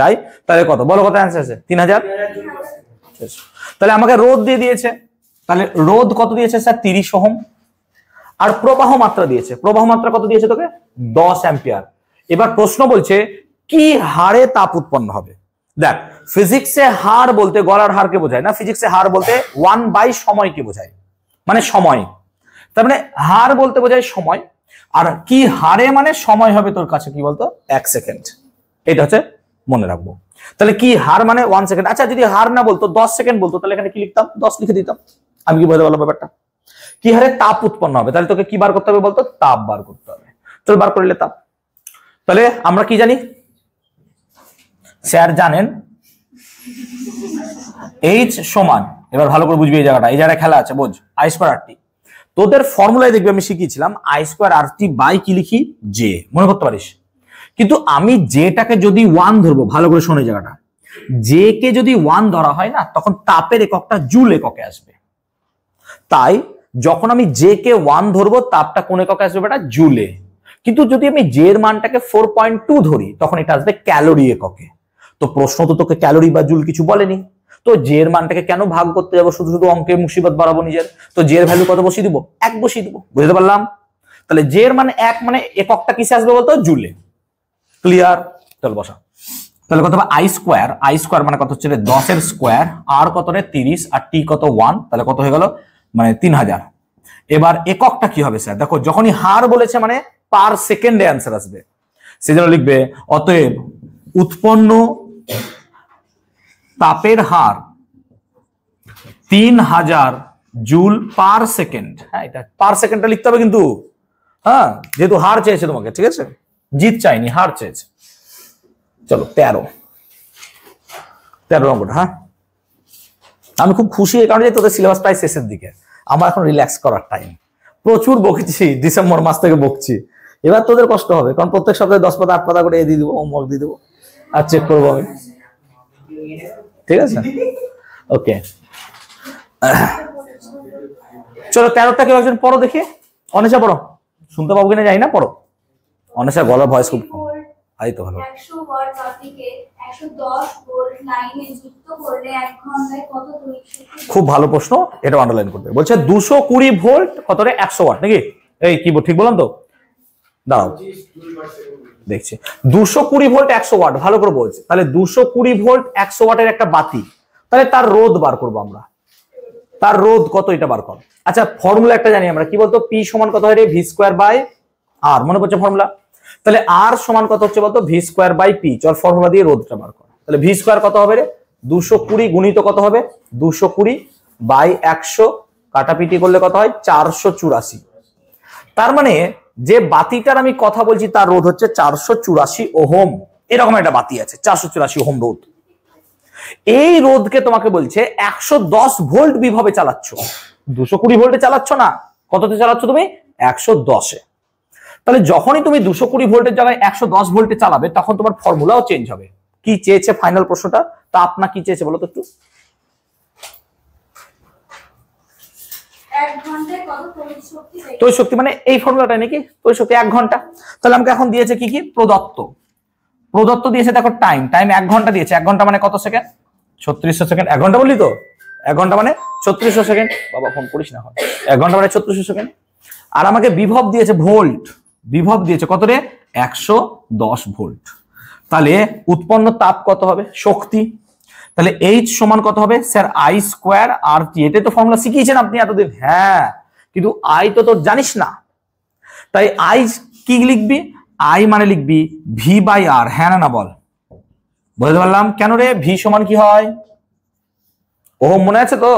যায়, তাহলে কত বলো, কত অ্যান্সার আছে? 3000। তাহলে আমাকে রোধ দিয়ে দিয়েছে, তাহলে রোধ কত দিয়েছে স্যার? 30 ওহম। আর প্রবাহ মাত্রা দিয়েছে, প্রবাহ মাত্রা কত দিয়েছে তোকে? 10 অ্যাম্পিয়ার। এবার প্রশ্ন বলছে কি হারে তাপ উৎপন্ন হবে। দেখ ফিজিক্সে হার বলতে গড়ার হারকে বোঝায় না, ফিজিক্সে হার বলতে 1/সময়কে বোঝায়, মানে সময়। তার মানে হার বলতে বোঝায় সময়, আর কি হারে মানে সময় হবে তোর কাছে কি বলতো? 1 সেকেন্ড। এটা হচ্ছে মনে রাখবো। তাহলে কি হার মানে 1 সেকেন্ড। আচ্ছা যদি হার না বলতো 10 সেকেন্ড বলতো, তাহলে এখানে কি লিখতাম? 10 লিখে দিতাম। আমি কি বলতে পারলাম ব্যাপারটা? কি হারে তাপ উৎপন্ন হবে, তাহলে তোকে কি বার করতে হবে বলতো? তাপ বার করতে হবে। চল বার করলে তাপ। তাহলে আমরা কি জানি? স্যার জানেন H সমান, এবার ভালো করে বুঝবি এই জায়গাটা, এই জায়গায় খেলা আছে, বোঝ। I²RT। তোদের ফর্মুলায় দেখবি আমি শিখিয়েছিলাম I²RT বাই কি লিখি? জে, মনে করতে পারিস। কিন্তু আমি জেটাকে যদি 1 ধরবো, ভালো করে শোনো জায়গাটা, জে কে যদি 1 ধরা হয় না, তখন তাপের এককটা জুল এককে আসবে। তাই যখন আমি জে কে 1 ধরবো, তাপটা কোন এককে আসবে? বেটা জুলে। কিন্তু যদি আমি জে এর মানটাকে 4.2 ধরি, তখন এটা আসবে ক্যালোরি এককে। তো প্রশ্ন তো তোকে ক্যালোরি বা জুল কিছু বলেনি, তো জে এর মানটাকে কেন ভাগ করতে যাবো? শুধু শুধু অঙ্কে মুসিবত বাড়াবো নিজের। তো জে এর ভ্যালু কত বসিয়ে দিব? 1 বসিয়ে দিব। বুঝতে পারলাম? তাহলে জে এর মানে 1, মানে এককটা কিসে আসবে বলতো? জুলে। ক্লিয়ার? চল বসা। তাহলে কত হবে? I² মানে কত হচ্ছে? 10 এর স্কোয়ার, আর কত রে? 30, আর টি কত? 1, তাহলে কত হয়ে গেল? মানে 3000। এবার এককটা কি হবে স্যার? দেখো যখনই হার বলেছে মানে পার সেকেন্ডে অ্যান্সার আসবে, সেজন্য লিখবে অতএব উৎপন্ন তাপের হার 3000 জুল পার সেকেন্ড। হ্যাঁ এটা পার সেকেন্ডটা লিখতে হবে কিন্তু, হ্যাঁ যেহেতু হার চেয়েছে তোমাকে, ঠিক আছে? জিত চাইনি, হার চেয়েছে। চলো 13 নম্বরটা। হ্যাঁ আমি খুব খুশি এই কারণে যে তোদের সিলেবাস প্রায় শেষের দিকে, আমার এখন রিল্যাক্স করার টাইম। প্রচুর বকেছি, ডিসেম্বর মাস থেকে বকছি, এবার তোদের কষ্ট হবে, কারণ প্রত্যেক সপ্তাহে 10 পাতা 8 পাতা করে দিয়ে দিব, হোমওয়ার্ক দিয়ে দেবো, আর চেক করবো আমি। ঠিক আছে, ওকে। চলো 13টা কেউ একজন পড়ো দেখি। অনেশা পড়ো, শুনতে পাবো কিনা জানি না, পড়ো। অনেশা গলার ভয়েস খুব কম। এই তো ভালো। 100 ওয়াট বাতিকে 110 ভোল্ট লাইনে যুক্ত করলে 1 ঘন্টায় কত তড়িৎ শক্তি? খুব ভালো প্রশ্ন, এটা আন্ডারলাইন করবে। বলছে 220 ভোল্ট কত রে? 100 ওয়াট নাকি? এই কি ঠিক বললাম তো? দাঁড়াও দেখছি। 220 ভোল্ট 100 ওয়াট, ভালো করে বলছে। তাহলে 220 ভোল্ট 100 ওয়াটের একটা বাতি, তাহলে তার রোধ বার করবো আমরা। তার রোধ কত এটা বার কর। আচ্ছা ফর্মুলা একটা জানি আমরা, কি বলতো? পি সমান কত হয় রে? V²/R, মনে পড়ছে ফর্মুলা? তাহলে আর সমান কত হচ্ছে বলতো? V²/P। চল ফর্মুলা দিয়ে রোধটা বার কর। তাহলে V² কত হবে রে? 220 গুণিত কত হবে? 220/100, কাটাপিটি করলে কত হয়? 484। তার মানে যে বাতিটার আমি কথা বলছি তার রোধ হচ্ছে 484 ওহম। এরকম একটা বাতি আছে 484 ওহম রোধ। এই রোধকে তোমাকে বলছে 110 ভোল্ট বিভবে চালাচ্ছ, 220 ভোল্টে চালাচ্ছ না, কততে চালাচ্ছ তুমি? 110-এ। তাহলে যখনই তুমি 220 ভোল্টের জায়গায় 110 ভোল্টে চালাবে, তখন তোমার ফর্মুলাও চেঞ্জ হবে। কি চেয়েছে ফাইনাল প্রশ্নটা? তাপ না কি চেয়েছে বলো তো একটু? 1 ঘন্টায় কত তড়িৎ শক্তি? তড়িৎ শক্তি মানে এই ফর্মুলাটা নাকি? তড়িৎ শক্তি 1 ঘন্টা। তাহলে আমাকে এখন দিয়েছে কি কি? প্রদত্ত। প্রদত্ত দিয়েছে দেখো টাইম 1 ঘন্টা দিয়েছে। 1 ঘন্টা মানে কত সেকেন্ড? 3600 সেকেন্ড। 1 ঘন্টা বললি তো? 1 ঘন্টা মানে 3600 সেকেন্ড। বাবা ফোন করিস না এখন। 1 ঘন্টা মানে 3600 সেকেন্ড। আর আমাকে বিভব দিয়েছে ভোল্ট, বিভব দিয়েছে কত রে? 110 ভোল্ট। তাহলে উৎপন্ন তাপ কত হবে? শক্তি। তাহলে H সমান কত হবে স্যার? I²RT। এটাই তো ফর্মুলা শিখিয়েছেন আপনি এতদিন। হ্যাঁ কিন্তু I তো তোর জানিস না, তাই I কি লিখবি? I মানে লিখবি V/R। হ্যাঁ না বল? বুঝতে পারলাম। কেন রে? V সমান কি হয়? ওহম মনে আছে তো,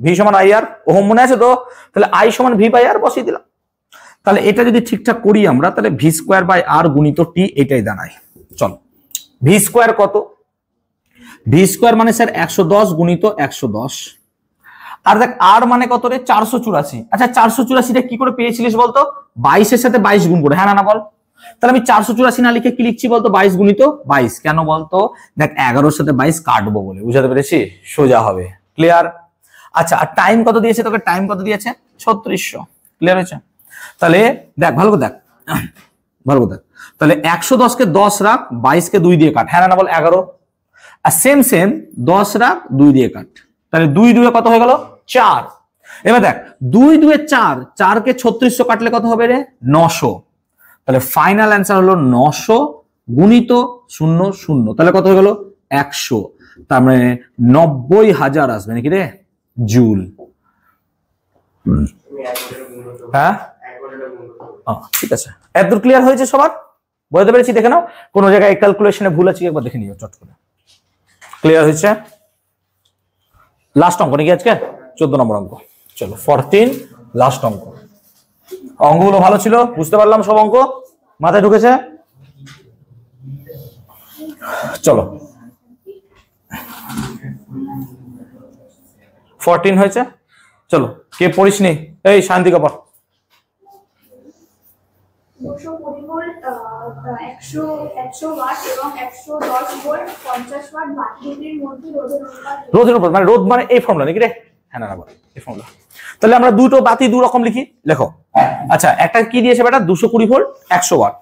ভি সমান আই আর, ওহম মনে আছে তো, তাহলে আই সমান ভি বাই আর বসিয়ে দিলাম। তাহলে এটা যদি ঠিকঠাক করি আমরা, তাহলে ভি স্কোয়ার বাই আর গুণিত টি এটাই দাঁড়ায়। চলো, ভি স্কোয়ার কত? ভি স্কোয়ার মানে স্যার 110 গুণিত 110, আর দেখ আর মানে কত রে? 484। আচ্ছা 484টা কি করে পেয়েছিলিস বলতো? 22 এর সাথে 22 গুণ করে, হ্যাঁ না বল? তাহলে আমি 484 না লিখে কি লিখছি বলতো? 22 গুণিত 22। কেন বলতো? দেখ 11 সাথে 22 কাটবো বলে, বুঝাতে পেরেছি? সোজা হবে। ক্লিয়ার? আচ্ছা, আর টাইম কত দিয়েছে তোকে? টাইম কত দিয়েছে? 3600। ক্লিয়ার হয়েছে? তাহলে দেখ ভালো করে দেখ, ভালো করে দেখ, তাহলে 110 কে 10 রাখ, 22 কে 2 দিয়ে কাট, হ্যাঁ না বল? 11। আর সেম 10 রাখ, 2 দিয়ে কাট, তাহলে 2 2 কত হয়ে গেল? 4। এবার দেখ 2 2 4, 4 কে 3600 কাটলে কত হবে রে? 900। তাহলে ফাইনাল অ্যান্সার হলো 900 গুণিত 0 0, তাহলে কত হয়ে গেল? 100। তার মানে 90,000 আসবে নাকি রে? জুল। হ্যাঁ ঠিক আছে, এতদূর ক্লিয়ার হয়েছে সবার? বুঝতে পেরেছি? দেখে নাও কোন জায়গায় ক্যালকুলেশনে ভুল আছে একবার দেখে নিও চট করে। ক্লিয়ার হয়েছে? লাস্ট অঙ্ক নাকি আজকে? 14 নম্বর অঙ্ক। চলো 14 লাস্ট অঙ্ক। অঙ্কগুলো ভালো ছিল, বুঝতে পারলাম, সব অঙ্ক মাথায় ঢুকেছে। চলো 14 হয়েছে। চলো, কে পড়িস নি? এই শান্তি কাপড়। 220 ভোল্ট 100 ওয়াট এবং 110 ভোল্ট 50 ওয়াট বাতিগুলির মধ্যে রোধের অনুপাত। রোধের উপর মানে রোধ মানে এই ফর্মুলা নাকি রে? হ্যাঁ না বল, এই ফর্মুলা। তাহলে আমরা দুটো বাতি দু রকম লিখি, লেখো। আচ্ছা, একটা কি দিয়েছে বেটা? 220 ভোল্ট 100 ওয়াট।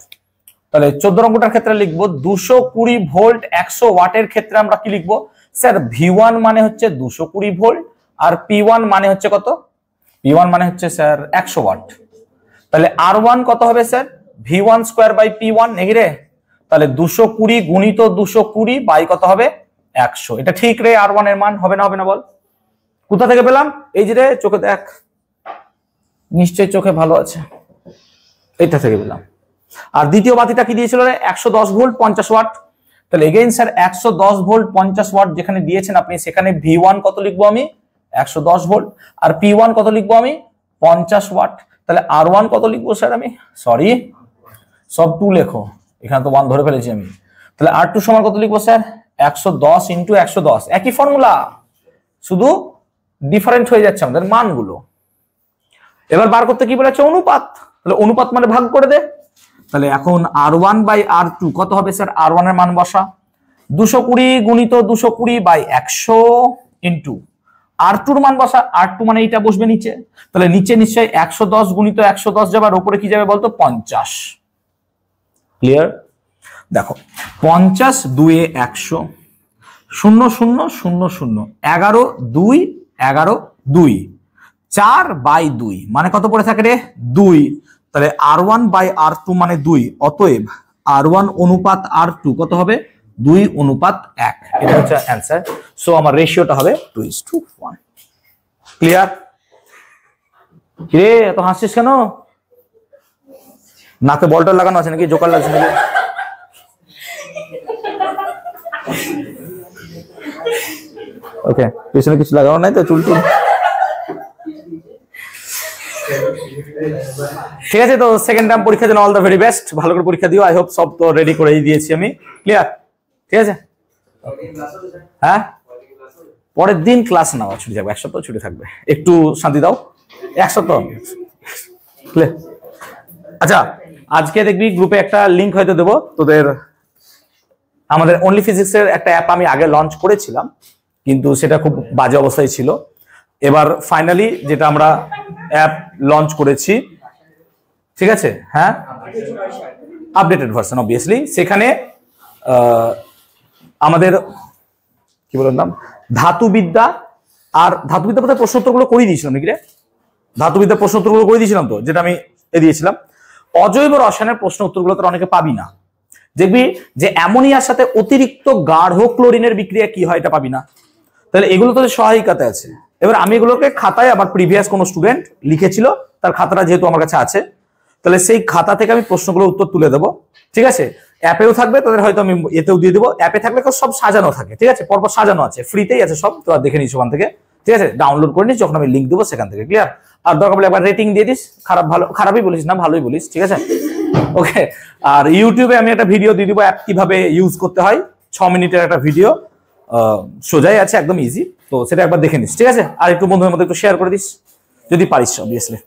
তাহলে 14 নম্বরটার ক্ষেত্রে লিখবো 220 ভোল্ট 100 ওয়াটের ক্ষেত্রে আমরা কি লিখবো? স্যার V1 মানে হচ্ছে 220 ভোল্ট, আর P1 মানে হচ্ছে কত? P1 মানে হচ্ছে স্যার 100 ওয়াট। তাহলে R1 কত হবে sir? V1 square by P1 নাকি রে? তাহলে 220 গুণিত 220 বাই কত হবে? 100। এটা ঠিক রে? R1 এর মান হবে না? হবে না বল? কোথা থেকে পেলাম? এই যে রে, চোখে দেখ, নিশ্চয়ই চোখে ভালো আছে, এটা থেকে পেলাম। আর দ্বিতীয় বাতিটা কি দিয়েছিল রে? 110 ভোল্ট 50 ওয়াট। তাহলে এগেইন স্যার 110 ভোল্ট 50 ওয়াট যেখানে দিয়েছেন আপনি, সেখানে V1 কত লিখবো আমি? 110 ভোল্ট। আর P1 কত লিখবো আমি? 50 ওয়াট। তাহলে R1 কত লিখবো স্যার আমি? সরি, সব 2 লেখো, এখানে তো 1 ধরে ফেলেছি আমি। তাহলে R2 সমান কত লিখবো স্যার? 110 ইন্টু 110। একই ফর্মুলা, শুধু ডিফারেন্ট হয়ে যাচ্ছে আমাদের মানগুলো। এবার বার করতে কি বলেছে? অনুপাত। তাহলে অনুপাত মানে ভাগ করে দে। তাহলে এখন R1 বাই R2 কত হবে স্যার? R1 এর মান বসা, 220 গুণিত 220 বাই 100 ইন্টু R2 এর মান বসা, R2 মানে এইটা বসবে নিচে। তাহলে নিচে নিশ্চয়ই 110 গুণিত 110 যাবে, আর উপরে কি যাবে বলতো? 50। ক্লিয়ার? দেখো 50 2 এ 100, 0 0 0 0, 11 2 11 2, 4 বাই 2 মানে কত পড়ে থাকে রে? 2। তাহলে R1 বাই R2 মানে 2, অতএব R1 অনুপাত R2 কত হবে? 2 অনুপাত 1। এটা হচ্ছে অ্যান্সার। সো আমার রেশিওটা হবে 2:1। ক্লিয়ার? কিরে এত হাসছিস কেন? নাকে বলটা লাগানো আছে নাকি? জোকার লাগছে নাকি? ওকে, পিছনে কিছু লাগানো নাই তো? চুল টুল ঠিক আছে? তো সেকেন্ড টার্ম পরীক্ষার জন্য অল দ্য ভেরি বেস্ট, ভালো করে পরীক্ষা দিও। আই হোপ সব তো রেডি করেই দিয়েছি আমি। ক্লিয়ার? ঠিক আছে? হ্যাঁ, পরের দিন ক্লাস নাও, ছুটি থাকবে, 1 সপ্তাহ ছুটি থাকবে, একটু শান্তি দাও। 1 সপ্তাহ। ক্লিয়ার? আচ্ছা, আজকে দেখবি গ্রুপে একটা লিংক হয়তো দেবো তোদের। আমাদের অনলি ফিজিক্স এর একটা অ্যাপ আমি আগে লঞ্চ করেছিলাম, কিন্তু সেটা খুব বাজে অবস্থায় ছিল। এবার ফাইনালি যেটা আমরা অ্যাপ লঞ্চ করেছি, ঠিক আছে? হ্যাঁ, আপডেটেড ভার্সন অবভিয়াসলি। সেখানে আমাদের কি বলার নাম, ধাতুবিদ্যা, আর ধাতুবিদ্যা বোধহয় প্রশ্নোত্তরগুলো করে দিয়েছিলাম নাকি রে? ধাতুবিদ্যা প্রশ্নোত্তরগুলো করে দিয়েছিলাম তো, যেটা আমি দিয়েছিলাম। অজৈব রসায়নের প্রশ্ন উত্তরগুলো তো অনেকে পাবি না। দেখবি যে অ্যামোনিয়ার সাথে অতিরিক্ত গাঢ় ক্লোরিনের বিক্রিয়া কি হয়, এটা পাবি না। তাহলে এগুলো তোদের সহায়িকাতে আছে। এবার আমি এগুলোকে খাতায়, আবার প্রিভিয়াস কোনো স্টুডেন্ট লিখেছিল তার খাতাটা যেহেতু আমার কাছে আছে, তাহলে সেই খাতা থেকে আমি প্রশ্নগুলোর উত্তর তুলে দেবো। ঠিক আছে? অ্যাপেও থাকবে, তাদের হয়তো আমি এতেও দিয়ে দেবো। অ্যাপে থাকলে সব সাজানো থাকে, ঠিক আছে? পরপর সাজানো আছে, ফ্রিতেই আছে সব, তো দেখে নিস ওখান থেকে। ঠিক আছে, ডাউনলোড করে নিস, যখন আমি লিঙ্ক দেবো সেখান থেকে। ক্লিয়ার? আর দরকার পড়লে একবার রেটিং দিয়ে দিস, খারাপ ভালো খারাপই বলিস না, ভালোই বলিস, ঠিক আছে? ওকে। আর ইউটিউবে আমি একটা ভিডিও দিয়ে দিব অ্যাপ কিভাবে ইউজ করতে হয়, 6 মিনিটের একটা ভিডিও, সোজাই আছে, একদম ইজি। তো সেটা একবার দেখে নিস, ঠিক আছে? আর একটু বন্ধুদের মধ্যে একটু শেয়ার করে দিস যদি পারিস, অবভিয়াসলি।